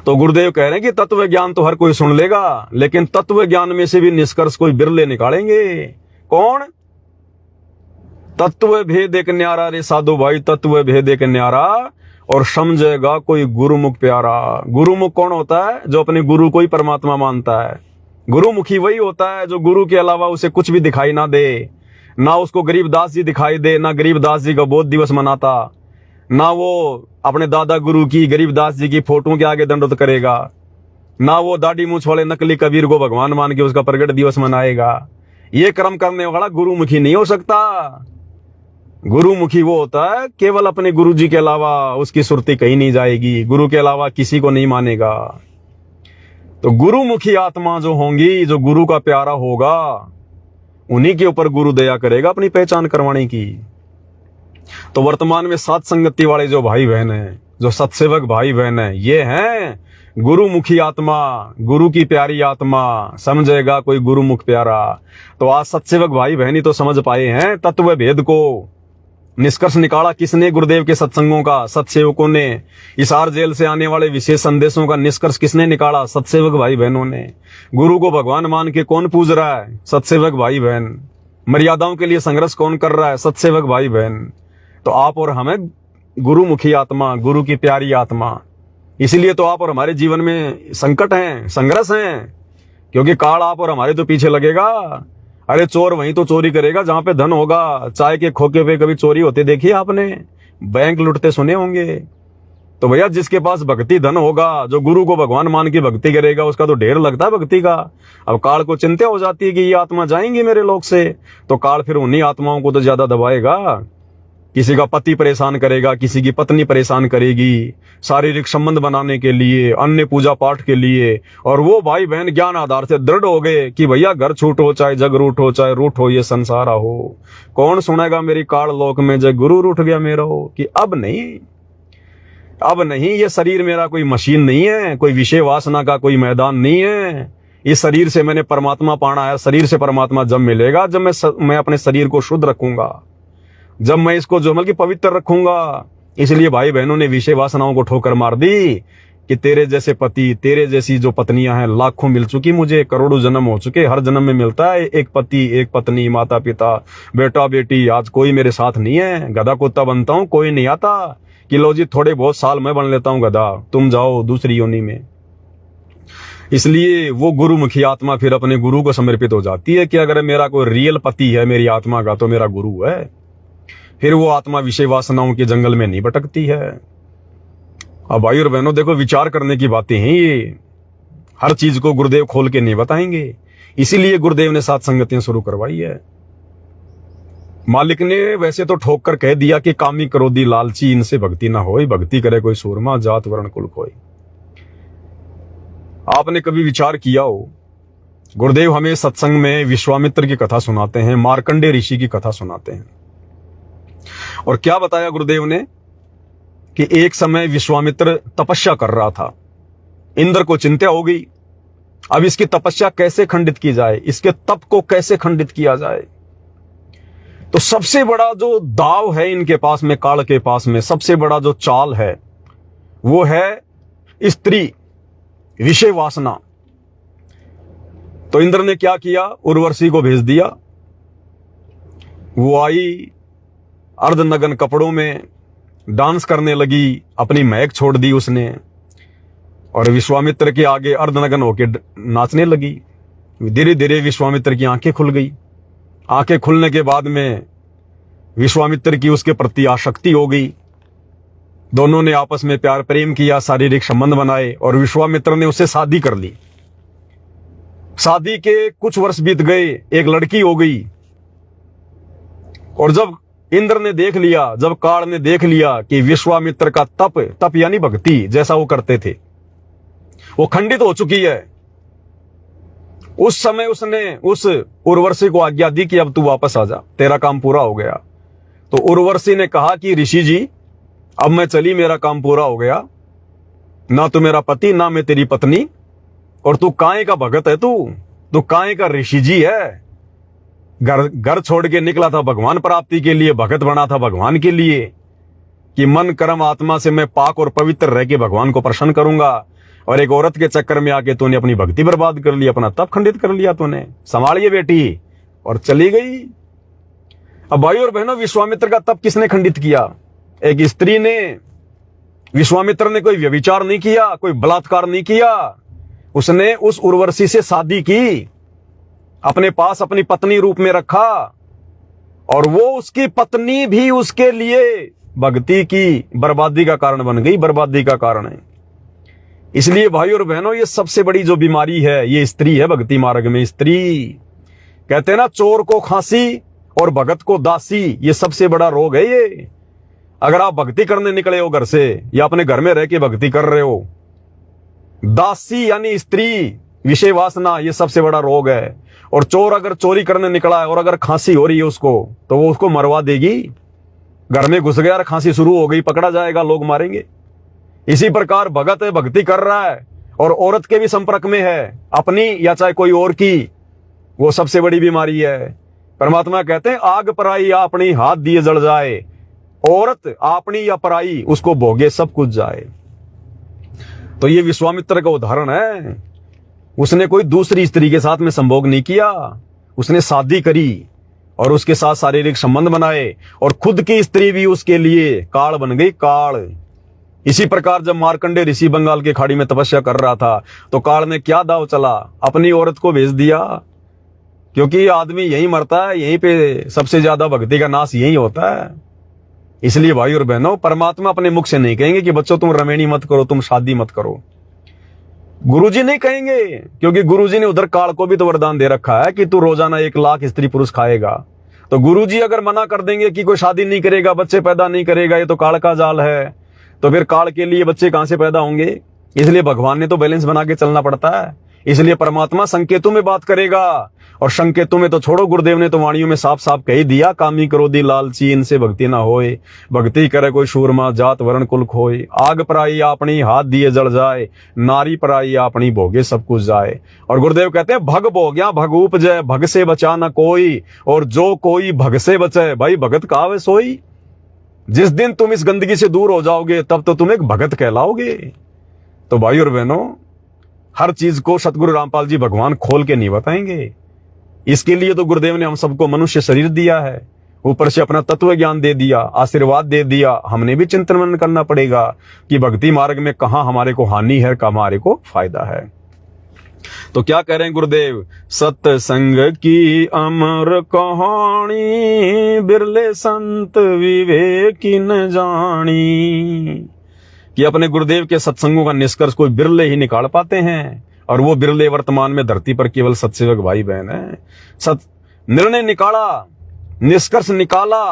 तो गुरुदेव कह रहे हैं कि तत्व ज्ञान तो हर कोई सुन लेगा, लेकिन तत्व ज्ञान में से भी निष्कर्ष कोई बिरले निकालेंगे। कौन? तत्व भेद एक न्यारा रे साधु भाई, तत्व भेद एक न्यारा। और समझेगा कोई गुरुमुख प्यारा। गुरुमुख कौन होता है? जो अपने गुरु को ही परमात्मा मानता है। गुरुमुखी वही होता है जो गुरु के अलावा उसे कुछ भी दिखाई ना दे, ना उसको गरीबदास जी दिखाई दे, ना गरीबदास जी का बोध दिवस मनाता, ना वो अपने दादा गुरु की, गरीबदास जी की फोटो के आगे दंडवत करेगा, ना वो दाढ़ी मूछ वाले नकली कबीर को भगवान मान के उसका प्रगट दिवस मनाएगा। ये कर्म करने वाला गुरुमुखी नहीं हो सकता। गुरुमुखी वो होता है केवल अपने गुरु जी के अलावा उसकी सुरती कहीं नहीं जाएगी, गुरु के अलावा किसी को नहीं मानेगा। तो गुरुमुखी आत्मा जो होंगी, जो गुरु का प्यारा होगा, उन्हीं के ऊपर गुरु दया करेगा अपनी पहचान करवाने की। तो वर्तमान में सात संगति वाले जो भाई बहन हैं, जो सत्सेवक भाई बहन हैं, ये हैं गुरुमुखी आत्मा, गुरु की प्यारी आत्मा। समझेगा कोई गुरुमुख प्यारा। तो आज सत्सेवक भाई बहन ही तो समझ पाए हैं तत्व भेद को। निष्कर्ष निकाला किसने? गुरुदेव के सत्संगों का, सत्सेवकों ने। हिसार जेल से आने वाले विशेष संदेशों का निष्कर्ष किसने निकाला? सत्सेवक भाई बहनों ने। गुरु को भगवान मान के कौन पूज रहा है? सत्सेवक भाई बहन। मर्यादाओं के लिए संघर्ष कौन कर रहा है? सत्सेवक भाई बहन। तो आप और हमें गुरुमुखी आत्मा, गुरु की प्यारी आत्मा। इसलिए तो आप और हमारे जीवन में संकट हैं, संघर्ष हैं, क्योंकि काल आप और हमारे तो पीछे लगेगा। अरे चोर वहीं तो चोरी करेगा जहां पे धन होगा। चाय के खोखे पे कभी चोरी होते देखी आपने? बैंक लुटते सुने होंगे। तो भैया जिसके पास भक्ति धन होगा, जो गुरु को भगवान मान के भक्ति करेगा, उसका तो ढेर लगता है भक्ति का। अब काल को चिंता हो जाती है कि ये आत्मा जाएंगी मेरे लोक से, तो काल फिर उन्हीं आत्माओं को तो ज्यादा दबाएगा। किसी का पति परेशान करेगा, किसी की पत्नी परेशान करेगी, शारीरिक संबंध बनाने के लिए, अन्य पूजा पाठ के लिए। और वो भाई बहन ज्ञान आधार से दृढ़ हो गए कि भैया घर छूट हो, चाहे जग रूठ हो, चाहे रूठ हो, ये संसार हो। कौन सुनेगा मेरी काल लोक में जग गुरु रूठ गया मेरा हो, कि अब नहीं। अब नहीं, ये शरीर मेरा कोई मशीन नहीं है, कोई विषय वासना का कोई मैदान नहीं है। इस शरीर से मैंने परमात्मा पाना है। शरीर से परमात्मा जब मिलेगा, जब मैं अपने शरीर को शुद्ध रखूंगा, जब मैं इसको जो मतलब कि पवित्र रखूंगा। इसलिए भाई बहनों ने विषय वासनाओं को ठोकर मार दी कि तेरे जैसे पति, तेरे जैसी जो पत्नियां हैं लाखों मिल चुकी मुझे, करोड़ों जन्म हो चुके, हर जन्म में मिलता है एक पति, एक पत्नी, माता पिता, बेटा बेटी। आज कोई मेरे साथ नहीं है, गधा कुत्ता बनता हूं, कोई नहीं आता कि लो जी थोड़े बहुत साल मैं बन लेता हूं गधा, तुम जाओ दूसरी योनि में। इसलिए वो गुरुमुखी आत्मा फिर अपने गुरु को समर्पित हो जाती है कि अगर मेरा कोई रियल पति है मेरी आत्मा का तो मेरा गुरु है। फिर वो आत्मा विषय वासनाओं के जंगल में नहीं भटकती है। अब भाई और बहनों देखो, विचार करने की बातें हैं ये, हर चीज को गुरुदेव खोल के नहीं बताएंगे। इसीलिए गुरुदेव ने सात संगतियां शुरू करवाई है। मालिक ने वैसे तो ठोक कर कह दिया कि कामी क्रोधी लालची इनसे भक्ति ना होई, भक्ति करे कोई सूरमा जात वर्ण कुल कोई। आपने कभी विचार किया हो, गुरुदेव हमें सत्संग में विश्वामित्र की कथा सुनाते हैं, मार्कंडे ऋषि की कथा सुनाते हैं। और क्या बताया गुरुदेव ने कि एक समय विश्वामित्र तपस्या कर रहा था, इंद्र को चिंता हो गई, अब इसकी तपस्या कैसे खंडित की जाए, इसके तप को कैसे खंडित किया जाए। तो सबसे बड़ा जो दाव है इनके पास में, काल के पास में सबसे बड़ा जो चाल है वो है स्त्री, विषय वासना। तो इंद्र ने क्या किया, उर्वशी को भेज दिया। वो आई अर्धनग्न कपड़ों में, डांस करने लगी, अपनी महक छोड़ दी उसने और विश्वामित्र के आगे अर्धनग्न होकर नाचने लगी। धीरे धीरे विश्वामित्र की आंखें खुल गई। आंखें खुलने के बाद में विश्वामित्र की उसके प्रति आसक्ति हो गई। दोनों ने आपस में प्यार प्रेम किया, शारीरिक संबंध बनाए और विश्वामित्र ने उससे शादी कर ली। शादी के कुछ वर्ष बीत गए, एक लड़की हो गई। और जब इंद्र ने देख लिया, जब काल ने देख लिया कि विश्वामित्र का तप यानी भक्ति जैसा वो करते थे वो खंडित हो चुकी है, उस समय उसने उस उर्वशी को आज्ञा दी कि अब तू वापस आ जा, तेरा काम पूरा हो गया। तो उर्वशी ने कहा कि ऋषि जी अब मैं चली, मेरा काम पूरा हो गया, ना तू मेरा पति ना मैं तेरी पत्नी, और तू काहे का भगत है, तू काहे का ऋषि जी है। घर छोड़ के निकला था भगवान प्राप्ति के लिए, भगत बना था भगवान के लिए कि मन कर्म आत्मा से मैं पाक और पवित्र रह के भगवान को प्रसन्न करूंगा। और एक औरत के चक्कर में आके तूने अपनी भक्ति बर्बाद कर ली, अपना तप खंडित कर लिया तूने, संभालिए बेटी, और चली गई। अब भाई और बहनों, विश्वामित्र का तप किसने खंडित किया? एक स्त्री ने। विश्वामित्र ने कोई व्यभिचार नहीं किया, कोई बलात्कार नहीं किया, उसने उस उर्वशी से शादी की, अपने पास अपनी पत्नी रूप में रखा और वो उसकी पत्नी भी उसके लिए भक्ति की बर्बादी का कारण बन गई, बर्बादी का कारण है। इसलिए भाई और बहनों, ये सबसे बड़ी जो बीमारी है ये स्त्री है। भक्ति मार्ग में स्त्री, कहते हैं ना, चोर को खांसी और भगत को दासी, ये सबसे बड़ा रोग है ये। अगर आप भक्ति करने निकले हो घर से या अपने घर में रह के भक्ति कर रहे हो, दासी यानी स्त्री, विषय वासना, ये सबसे बड़ा रोग है। और चोर अगर चोरी करने निकला है और अगर खांसी हो रही है उसको, तो वो उसको मरवा देगी। घर में घुस गया और खांसी शुरू हो गई, पकड़ा जाएगा, लोग मारेंगे। इसी प्रकार भगत है, भक्ति कर रहा है और औरत के भी संपर्क में है, अपनी या चाहे कोई और की, वो सबसे बड़ी बीमारी है। परमात्मा कहते हैं आग पराई अपनी हाथ दिए जल जाए, औरत अपनी या पराई उसको भोगे सब कुछ जाए। तो ये विश्वामित्र का उदाहरण है। उसने कोई दूसरी स्त्री के साथ में संभोग नहीं किया, उसने शादी करी और उसके साथ शारीरिक संबंध बनाए और खुद की स्त्री भी उसके लिए काल बन गई, काल। इसी प्रकार जब मार्कंडे ऋषि बंगाल की खाड़ी में तपस्या कर रहा था तो काल ने क्या दाव चला, अपनी औरत को भेज दिया, क्योंकि आदमी यही मरता है, यहीं पे सबसे ज्यादा भक्ति का नाश यही होता है। इसलिए भाई और बहनों, परमात्मा अपने मुख से नहीं कहेंगे कि बच्चों तुम रमेणी मत करो, तुम शादी मत करो। गुरुजी नहीं कहेंगे, क्योंकि गुरुजी ने उधर काल को भी तो वरदान दे रखा है कि तू रोजाना 1 लाख स्त्री पुरुष खाएगा। तो गुरुजी अगर मना कर देंगे कि कोई शादी नहीं करेगा, बच्चे पैदा नहीं करेगा, ये तो काल का जाल है, तो फिर काल के लिए बच्चे कहां से पैदा होंगे? इसलिए भगवान ने तो बैलेंस बना के चलना पड़ता है। इसलिए परमात्मा संकेतों में बात करेगा और संकेतों में तो छोड़ो, गुरुदेव ने तो वाणियों में साफ साफ कह ही दिया, कामी क्रोधी लालची इनसे भक्ति ना होए, भक्ति करे कोई शूरमा जात वर्ण कुल खोए, आग पराई अपनी हाथ दिए जल जाए, नारी पराई अपनी भोगे सब कुछ जाए। और गुरुदेव कहते हैं भग भोग्या भग उपजय, भग से बचा ना कोई, और जो कोई भग से बचे भाई भगत कहावे सोई। जिस दिन तुम इस गंदगी से दूर हो जाओगे तब तो तुम एक भगत कहलाओगे। तो भाई और बहनों, हर चीज को सतगुरु रामपाल जी भगवान खोल के नहीं बताएंगे। इसके लिए तो गुरुदेव ने हम सबको मनुष्य शरीर दिया है, ऊपर से अपना तत्व ज्ञान दे दिया, आशीर्वाद दे दिया। हमने भी चिंतन मनन करना पड़ेगा कि भक्ति मार्ग में कहां हमारे को हानि है, कहां हमारे को फायदा है। तो क्या कह रहे हैं गुरुदेव, सत्संग की अमर कहानी, बिरले संत विवेकी न जानी। कि अपने गुरुदेव के सत्संगों का निष्कर्ष कोई बिरले ही निकाल पाते हैं, और वो बिरले वर्तमान में धरती पर केवल सत्सेवक भाई बहन है। निर्णय निकाला, निष्कर्ष निकाला,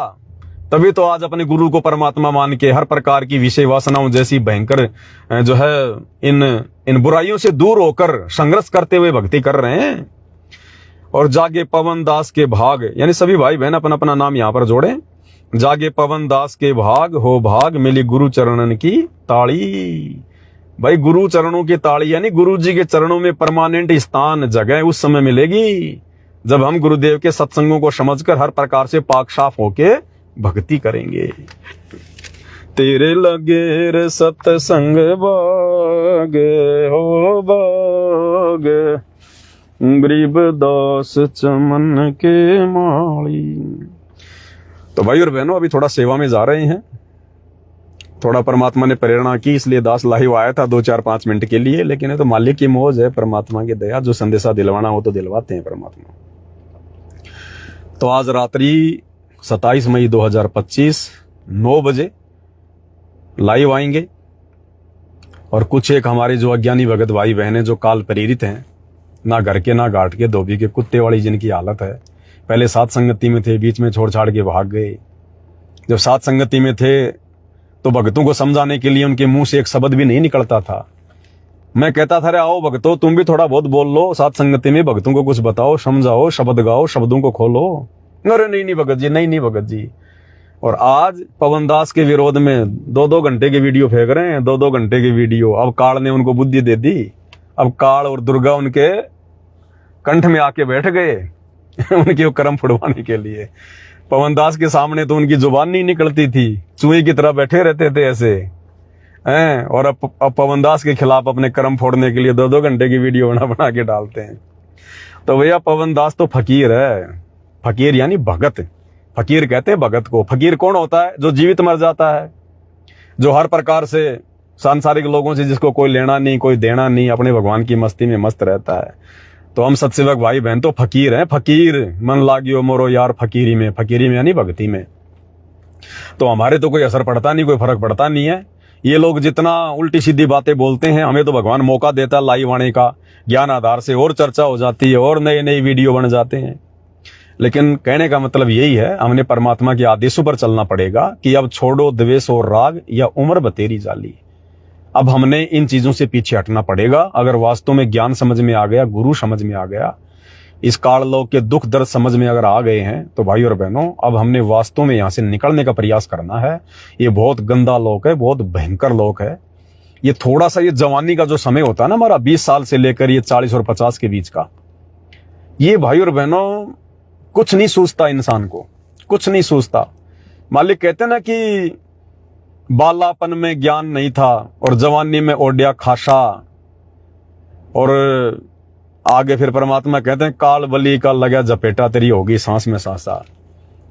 तभी तो आज अपने गुरु को परमात्मा मान के हर प्रकार की विषय वासनाओं जैसी भयंकर जो है इन बुराइयों से दूर होकर संघर्ष करते हुए भक्ति कर रहे हैं। और जागे पवन दास के भाग, यानी सभी भाई बहन अपना अपना नाम यहां पर जोड़े। जागे पवन दास के भाग हो भाग, मिली गुरु चरणन की ताली। भाई गुरु चरणों की ताली यानी गुरु जी के चरणों में परमानेंट स्थान जगह उस समय मिलेगी जब हम गुरुदेव के सत्संगों को समझकर हर प्रकार से पाक साफ होके भक्ति करेंगे। तेरे लगे रे सत्संग बाग हो बाग, गरीब दास चमन के माली। तो भाई और बहनों, अभी थोड़ा सेवा में जा रहे हैं, थोड़ा परमात्मा ने प्रेरणा की इसलिए दास लाइव आया था 2-4-5 मिनट के लिए, लेकिन ये तो मालिक की मौज है, परमात्मा की दया, जो संदेशा दिलवाना हो तो दिलवाते हैं परमात्मा। तो आज रात्रि 27 मई 2025 9 बजे लाइव आएंगे, और कुछ एक हमारे जो अज्ञानी भगत भाई बहनें जो काल प्रेरित हैं, ना घर के ना घाट के धोबी के कुत्ते वाली जिनकी हालत है, पहले साथ संगति में थे, बीच में छोड़ छाड़ के भाग गए। जब साथ संगति में थे तो भक्तों को समझाने के लिए उनके मुंह से एक शब्द भी नहीं निकलता था। मैं कहता था, अरे आओ भक्तों, तुम भी थोड़ा बहुत बोल लो, साथ संगति में भक्तों को कुछ बताओ, समझाओ, शब्द गाओ, शब्दों को खोलो। अरे नहीं भगत जी, नहीं भगत जी। और आज पवन दास के विरोध में 2-2 घंटे के वीडियो फेंक रहे हैं, 2-2 घंटे के वीडियो। अब काल ने उनको बुद्धि दे दी, अब काल और दुर्गा उनके कंठ में आके बैठ गए उनके कर्म फुड़वाने के लिए। पवन दास के सामने तो उनकी जुबान नहीं निकलती थी, चूहे की तरह बैठे रहते थे ऐसे हैं। और अब पवन दास के खिलाफ अपने कर्म फोड़ने के लिए 2-2 घंटे की वीडियो बना के डालते हैं। तो भैया पवन दास तो फकीर है, फकीर यानी भगत। फकीर कहते हैं भगत को। फकीर कौन होता है? जो जीवित मर जाता है, जो हर प्रकार से सांसारिक लोगों से जिसको कोई लेना नहीं कोई देना नहीं, अपने भगवान की मस्ती में मस्त रहता है। तो हम सत्सेवक भाई बहन तो फकीर हैं। फकीर मन लागियो मोरो यार फकीरी में यानी भक्ति में। तो हमारे तो कोई असर पड़ता नहीं, कोई फर्क पड़ता नहीं है। ये लोग जितना उल्टी सीधी बातें बोलते हैं, हमें तो भगवान मौका देता है लाइव आने का, ज्ञान आधार से और चर्चा हो जाती है और नए नए वीडियो बन जाते हैं। लेकिन कहने का मतलब यही है, हमने परमात्मा के आदेशों पर चलना पड़ेगा कि अब छोड़ो द्वेष और राग या उम्र बतेरी जाली। अब हमने इन चीजों से पीछे हटना पड़ेगा। अगर वास्तव में ज्ञान समझ में आ गया, गुरु समझ में आ गया, इस काल लोक के दुख दर्द समझ में अगर आ गए हैं, तो भाई और बहनों अब हमने वास्तव में यहां से निकलने का प्रयास करना है। ये बहुत गंदा लोक है, बहुत भयंकर लोक है। ये थोड़ा सा, ये जवानी का जो समय होता है ना हमारा, 20 साल से लेकर ये 40 और 50 के बीच का, ये भाई और बहनों कुछ नहीं सूझता इंसान को, कुछ नहीं सूझता। मालिक कहते ना कि बालापन में ज्ञान नहीं था और जवानी में ओढ़िया खासा, और आगे फिर परमात्मा कहते हैं काल बली का लगा जपेटा तेरी होगी सांस में सांसा।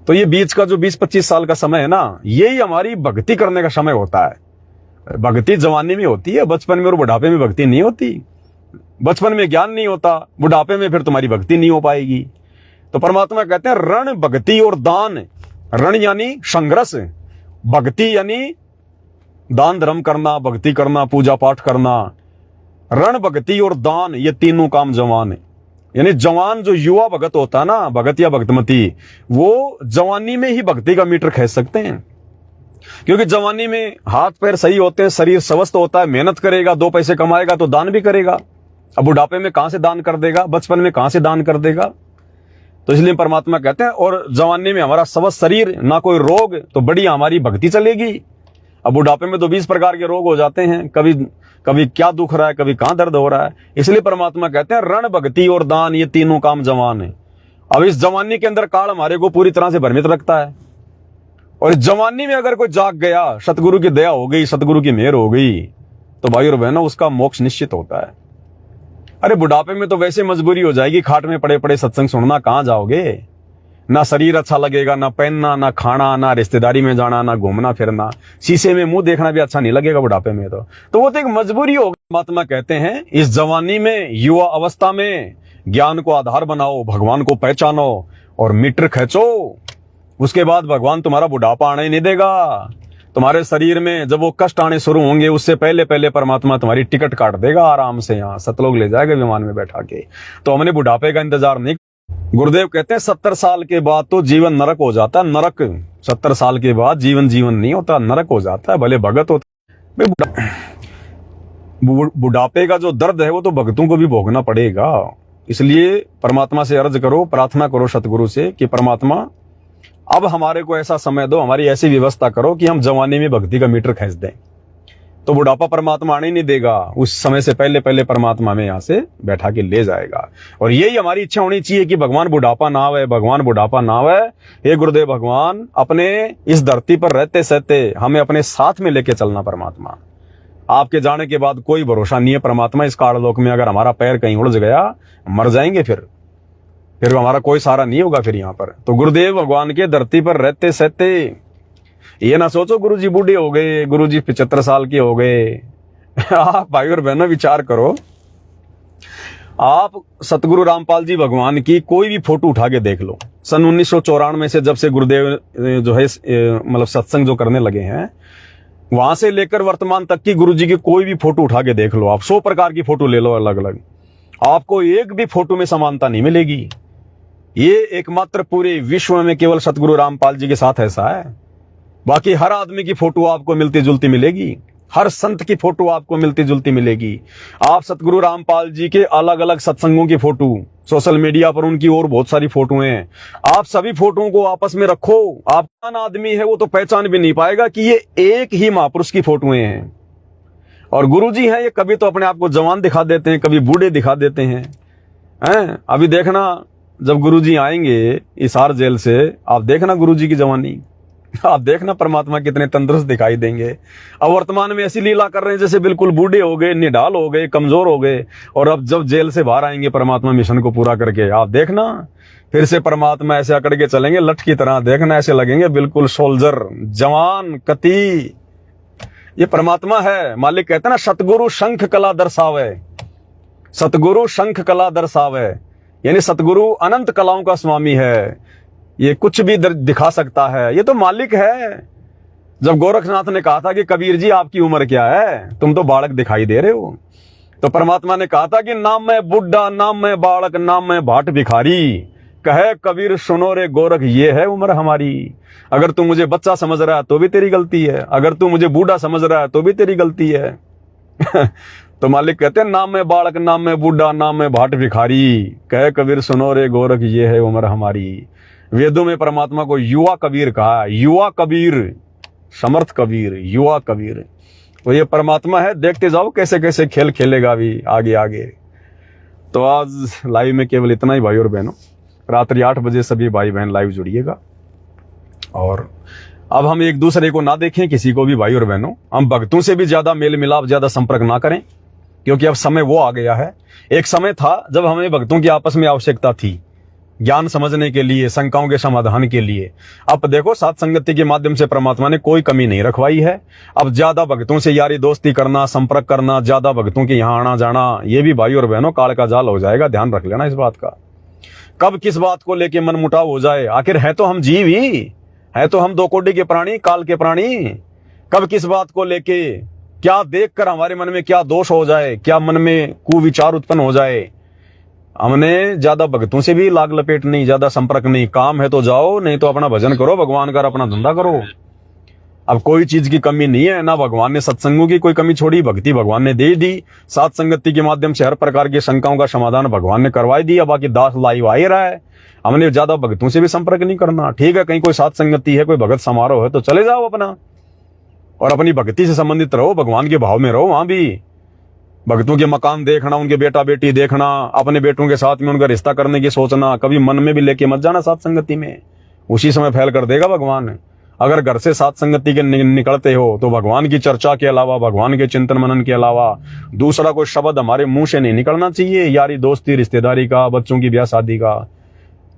तो ये बीच का जो 20-25 साल का समय है ना, यही हमारी भक्ति करने का समय होता है। भक्ति जवानी में होती है, बचपन में और बुढ़ापे में भक्ति नहीं होती। बचपन में ज्ञान नहीं होता, बुढ़ापे में फिर तुम्हारी भक्ति नहीं हो पाएगी। तो परमात्मा कहते हैं रण भक्ति और दान। रण यानी संघर्ष, भक्ति यानी दान धर्म करना, भक्ति करना, पूजा पाठ करना। रण भक्ति और दान, ये तीनों काम जवान है। यानी जवान जो युवा भगत होता है ना, भगत या भक्तमती, वो जवानी में ही भक्ति का मीटर खींच सकते हैं। क्योंकि जवानी में हाथ पैर सही होते हैं, शरीर स्वस्थ होता है, मेहनत करेगा, 2 पैसे कमाएगा तो दान भी करेगा। अब बुढ़ापे में कहां से दान कर देगा, बचपन में कहां से दान कर देगा। तो इसलिए परमात्मा कहते हैं और जवानी में हमारा स्वस्थ शरीर, ना कोई रोग, तो बड़ी हमारी भक्ति चलेगी। अब बुढ़ापे में तो 20 प्रकार के रोग हो जाते हैं, कभी कभी क्या दुख रहा है, कभी कहां दर्द हो रहा है। इसलिए परमात्मा कहते हैं रण, भक्ति और दान, ये तीनों काम जवान है। अब इस जवानी के अंदर काल हमारे को पूरी तरह से भ्रमित रखता है, और इस जवानी में अगर कोई जाग गया, सतगुरु की दया हो गई, सतगुरु की मेहर हो गई, तो भाई और बहनों उसका मोक्ष निश्चित होता है। अरे बुढ़ापे में तो वैसे मजबूरी हो जाएगी, खाट में पड़े पड़े सत्संग सुनना, कहां जाओगे? ना शरीर अच्छा लगेगा, ना पहनना, ना खाना, ना रिश्तेदारी में जाना, ना घूमना फिरना, शीशे में मुंह देखना भी अच्छा नहीं लगेगा बुढ़ापे में। तो वो तो एक मजबूरी होगी। परमात्मा कहते हैं इस जवानी में, युवा अवस्था में ज्ञान को आधार बनाओ, भगवान को पहचानो और मीटर खींचो। उसके बाद भगवान तुम्हारा बुढ़ापा आने नहीं देगा। तुम्हारे शरीर में जब वो कष्ट आने शुरू होंगे, उससे पहले पहले परमात्मा तुम्हारी टिकट काट देगा आराम से, यहाँ सतलोक ले जाएगा विमान में बैठा के। तो हमने बुढ़ापे का इंतजार नहीं। गुरुदेव कहते हैं 70 साल के बाद तो जीवन नरक हो जाता है। नरक 70 साल के बाद जीवन जीवन नहीं होता, नरक हो जाता है। भले भगत होता, बुढ़ापे का जो दर्द है वो तो भगतों को भी भोगना पड़ेगा। इसलिए परमात्मा से अर्ज करो, प्रार्थना करो सतगुरु से कि परमात्मा अब हमारे को ऐसा समय दो, हमारी ऐसी व्यवस्था करो कि हम जवानी में भक्ति का मीटर खींच दें। तो बुढ़ापा परमात्मा आने नहीं देगा, उस समय से पहले पहले परमात्मा हमें यहाँ से बैठा के ले जाएगा। और यही हमारी इच्छा होनी चाहिए कि भगवान बुढ़ापा ना आवे, भगवान बुढ़ापा ना आवे। हे गुरुदेव भगवान, अपने इस धरती पर रहते सहते हमें अपने साथ में लेके चलना। परमात्मा आपके जाने के बाद कोई भरोसा नहीं है परमात्मा इस काललोक में। अगर हमारा पैर कहीं उलझ गया, मर जाएंगे, फिर हमारा कोई सहारा नहीं होगा फिर यहाँ पर। तो गुरुदेव भगवान के धरती पर रहते सहते ये ना सोचो गुरुजी बूढ़े हो गए, गुरुजी 75 साल के हो गए। आप भाई और बहनों विचार करो, आप सतगुरु रामपाल जी भगवान की कोई भी फोटो उठा के देख लो। सन 1994 से जब से गुरुदेव जो है मतलब सत्संग जो करने लगे हैं, वहां से लेकर वर्तमान तक की गुरुजी की कोई भी फोटो उठा के देख लो। आप 100 प्रकार की फोटो ले लो अलग अलग, आपको एक भी फोटो में समानता नहीं मिलेगी। ये एकमात्र पूरे विश्व में केवल सतगुरु रामपाल जी के साथ ऐसा है। बाकी हर आदमी की फोटो आपको मिलती जुलती मिलेगी, हर संत की फोटो आपको मिलती जुलती मिलेगी। आप सतगुरु रामपाल जी के अलग अलग सत्संगों की फोटो, सोशल मीडिया पर उनकी और बहुत सारी फोटो हैं, आप सभी फोटोओं को आपस में रखो। आप कौन आदमी है वो तो पहचान भी नहीं पाएगा कि ये एक ही महापुरुष की फोटोएं हैं। और गुरुजी हैं, ये कभी तो अपने आप को जवान दिखा देते हैं, कभी बूढ़े दिखा देते हैं। अभी देखना, जब गुरुजी आएंगे हिसार जेल से, आप देखना गुरुजी की जवानी, आप देखना परमात्मा कितने तंदुरुस्त दिखाई देंगे। अब वर्तमान में ऐसी लीला कर रहे हैं जैसे बिल्कुल बूढ़े हो गए, निढाल हो गए, कमजोर हो गए। और अब जब जेल से बाहर आएंगे परमात्मा मिशन को पूरा करके, आप देखना फिर से परमात्मा ऐसे अकड़ के चलेंगे लठ की तरह। देखना ऐसे लगेंगे बिल्कुल सोल्जर, जवान, कती। ये परमात्मा है। मालिक कहते हैं ना, सतगुरु शंख कला दर्शावे, सतगुरु शंख कला दर्शावे, यानी सतगुरु अनंत कलाओं का स्वामी है। ये कुछ भी दिखा सकता है, ये तो मालिक है। जब गोरखनाथ ने कहा था कि कबीर जी आपकी उम्र क्या है, तुम तो बालक दिखाई दे रहे हो, तो परमात्मा ने कहा था कि नाम मैं बुढ़ा, नाम मैं बालक, नाम मैं भाट भिखारी, कहे कबीर सुनो रे गोरख, ये है उम्र हमारी। अगर तू मुझे बच्चा समझ रहा है तो भी तेरी गलती है, अगर तू मुझे बूढ़ा समझ रहा है तो भी तेरी गलती है। तो मालिक कहते हैं नाम में बालक, नाम में बूढ़ा, नाम में भाट भिखारी, कहे कबीर सुनो रे गोरख, ये है उम्र हमारी। वेदों में परमात्मा को युवा कबीर कहा, युवा कबीर, समर्थ कबीर, युवा कबीर। तो ये परमात्मा है। देखते जाओ कैसे कैसे खेल खेलेगा भी आगे आगे। तो आज लाइव में केवल इतना ही भाई और बहनों। रात्रि 8 बजे सभी भाई बहन लाइव जुड़िएगा। और अब हम एक दूसरे को ना देखें, किसी को भी भाई और बहनों, हम भक्तों से भी ज्यादा मेल मिलाप, ज्यादा संपर्क ना करें, क्योंकि अब समय वो आ गया है। एक समय था जब हमें भक्तों की आपस में आवश्यकता थी, ज्ञान समझने के लिए, शंकाओं के समाधान के लिए। अब देखो साथ संगति के माध्यम से परमात्मा ने कोई कमी नहीं रखवाई है। अब ज्यादा भक्तों से यारी दोस्ती करना, संपर्क करना, ज्यादा भक्तों के यहाँ आना जाना, ये भी भाई और बहनों काल का जाल हो जाएगा। ध्यान रख लेना इस बात का। कब किस बात को लेके मन मुटाव हो जाए, आखिर है तो हम जीव ही, है तो हम 2 कोटि के प्राणी, काल के प्राणी। कब किस बात को लेके, क्या देखकर हमारे मन में क्या दोष हो जाए, क्या मन में कुविचार उत्पन्न हो जाए। हमने ज्यादा भक्तों से भी लाग लपेट नहीं, ज्यादा संपर्क नहीं। काम है तो जाओ, नहीं तो अपना भजन करो, भगवान का अपना धंधा करो। अब कोई चीज की कमी नहीं है, ना भगवान ने सत्संगों की कोई कमी छोड़ी, भक्ति भगवान ने दे दी। साथ संगति के माध्यम से हर प्रकार की शंकाओं का समाधान भगवान ने करवाई दिया। बाकी दास लाइव आ ही रहा है, हमने ज्यादा भक्तों से भी संपर्क नहीं करना। ठीक है, कहीं कोई साथ संगति है, कोई भगत समारोह है तो चले जाओ अपना, और अपनी भक्ति से संबंधित रहो, भगवान के भाव में रहो। वहां भी भक्तों के मकान देखना, उनके बेटा बेटी देखना, अपने बेटों के साथ में उनका रिश्ता करने की सोचना, कभी मन में भी लेके मत जाना साथ संगति में, उसी समय फैल कर देगा भगवान। अगर घर से साथ संगति के निकलते हो तो भगवान की चर्चा के अलावा, भगवान के चिंतन मनन के अलावा दूसरा कोई शब्द हमारे मुंह से नहीं निकलना चाहिए। यारी दोस्ती, रिश्तेदारी का, बच्चों की ब्याह शादी का,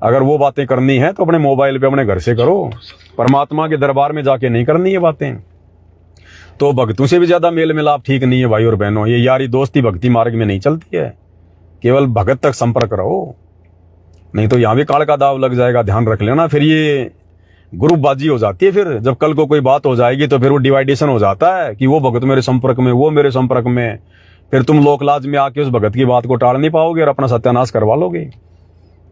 अगर वो बातें करनी है तो अपने मोबाइल पे अपने घर से करो, परमात्मा के दरबार में जाके नहीं करनी है बातें। तो भक्तों से भी ज्यादा मेल मिलाप ठीक नहीं है भाई और बहनों। ये यारी दोस्ती भक्ति मार्ग में नहीं चलती है। केवल भगत तक संपर्क रहो, नहीं तो यहां भी काल का दाव लग जाएगा, ध्यान रख लेना। फिर ये ग्रुपबाजी हो जाती है। फिर जब कल को कोई बात हो जाएगी तो फिर वो डिवाइडेशन हो जाता है कि वो भगत मेरे संपर्क में, वो मेरे संपर्क में। फिर तुम लोकलाज में आके उस भगत की बात को टाल नहीं पाओगे और अपना सत्यानाश करवा लोगे।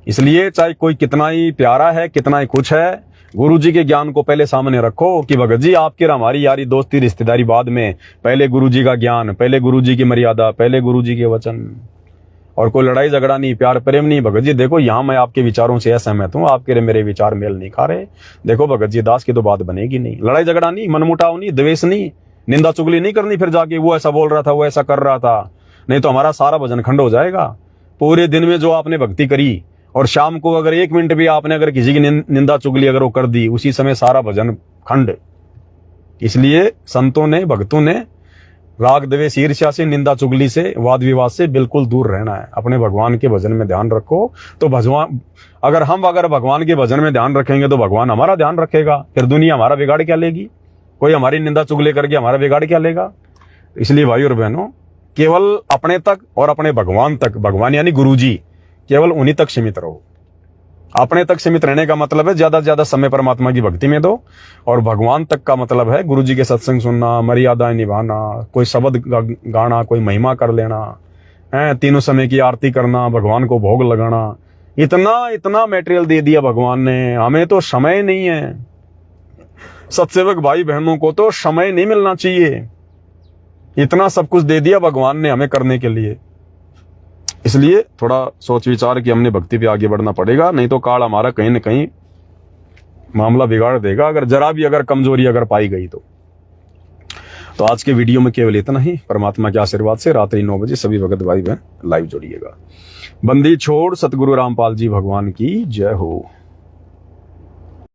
इसलिए चाहे कोई कितना ही प्यारा है, कितना ही कुछ है, गुरु जी के ज्ञान को पहले सामने रखो कि भगत जी आपकी और हमारी यारी दोस्ती रिश्तेदारी बाद में, पहले गुरु जी का ज्ञान, पहले गुरु जी की मर्यादा, पहले गुरु जी के वचन। और कोई लड़ाई झगड़ा नहीं, प्यार प्रेम नहीं। भगत जी देखो यहाँ मैं आपके विचारों से असहमत हूँ, आपके मेरे विचार मेल नहीं खा रहे। देखो भगत जी दास की तो बात बनेगी नहीं। लड़ाई झगड़ा नहीं, मनमुटाव नहीं, द्वेष नहीं, निंदा चुगली नहीं करनी। फिर जाके वो ऐसा बोल रहा था, वो ऐसा कर रहा था, नहीं तो हमारा सारा भजन खंड हो जाएगा। पूरे दिन में जो आपने भक्ति करी और शाम को अगर 1 मिनट भी आपने अगर किसी की निंदा चुगली अगर वो कर दी, उसी समय सारा भजन खंड। इसलिए संतों ने, भक्तों ने राग द्वेष ईर्ष्या से, निंदा चुगली से, वाद विवाद से बिल्कुल दूर रहना है। अपने भगवान के भजन में ध्यान रखो तो भगवान, अगर भगवान के भजन में ध्यान रखेंगे तो भगवान हमारा ध्यान रखेगा। फिर दुनिया हमारा बिगाड़ क्या लेगी? कोई हमारी निंदा चुगली करके हमारा बिगाड़ क्या लेगा? इसलिए भाई और बहनों, केवल अपने तक और अपने भगवान तक, भगवान यानी गुरु जी, केवल उन्हीं तक सीमित रहो। अपने तक सीमित रहने का मतलब है ज्यादा से ज्यादा समय परमात्मा की भक्ति में दो, और भगवान तक का मतलब है गुरु जी के सत्संग सुनना, मर्यादाएं निभाना, कोई शब्द गाना, कोई महिमा कर लेना है, 3 समय की आरती करना, भगवान को भोग लगाना। इतना मटेरियल दे दिया भगवान ने, हमें तो समय नहीं है। सत्सेवक भाई बहनों को तो समय नहीं मिलना चाहिए। इतना सब कुछ दे दिया भगवान ने हमें करने के लिए। इसलिए थोड़ा सोच विचार कि हमने भक्ति पे आगे बढ़ना पड़ेगा, नहीं तो काल हमारा कहीं न कहीं मामला बिगाड़ देगा, अगर जरा भी अगर कमजोरी अगर पाई गई तो आज के वीडियो में केवल इतना ही। परमात्मा के आशीर्वाद से रात्रि 9 बजे सभी भगत भाई बहन लाइव जुड़िएगा। बंदी छोड़ सतगुरु रामपाल जी भगवान की जय हो।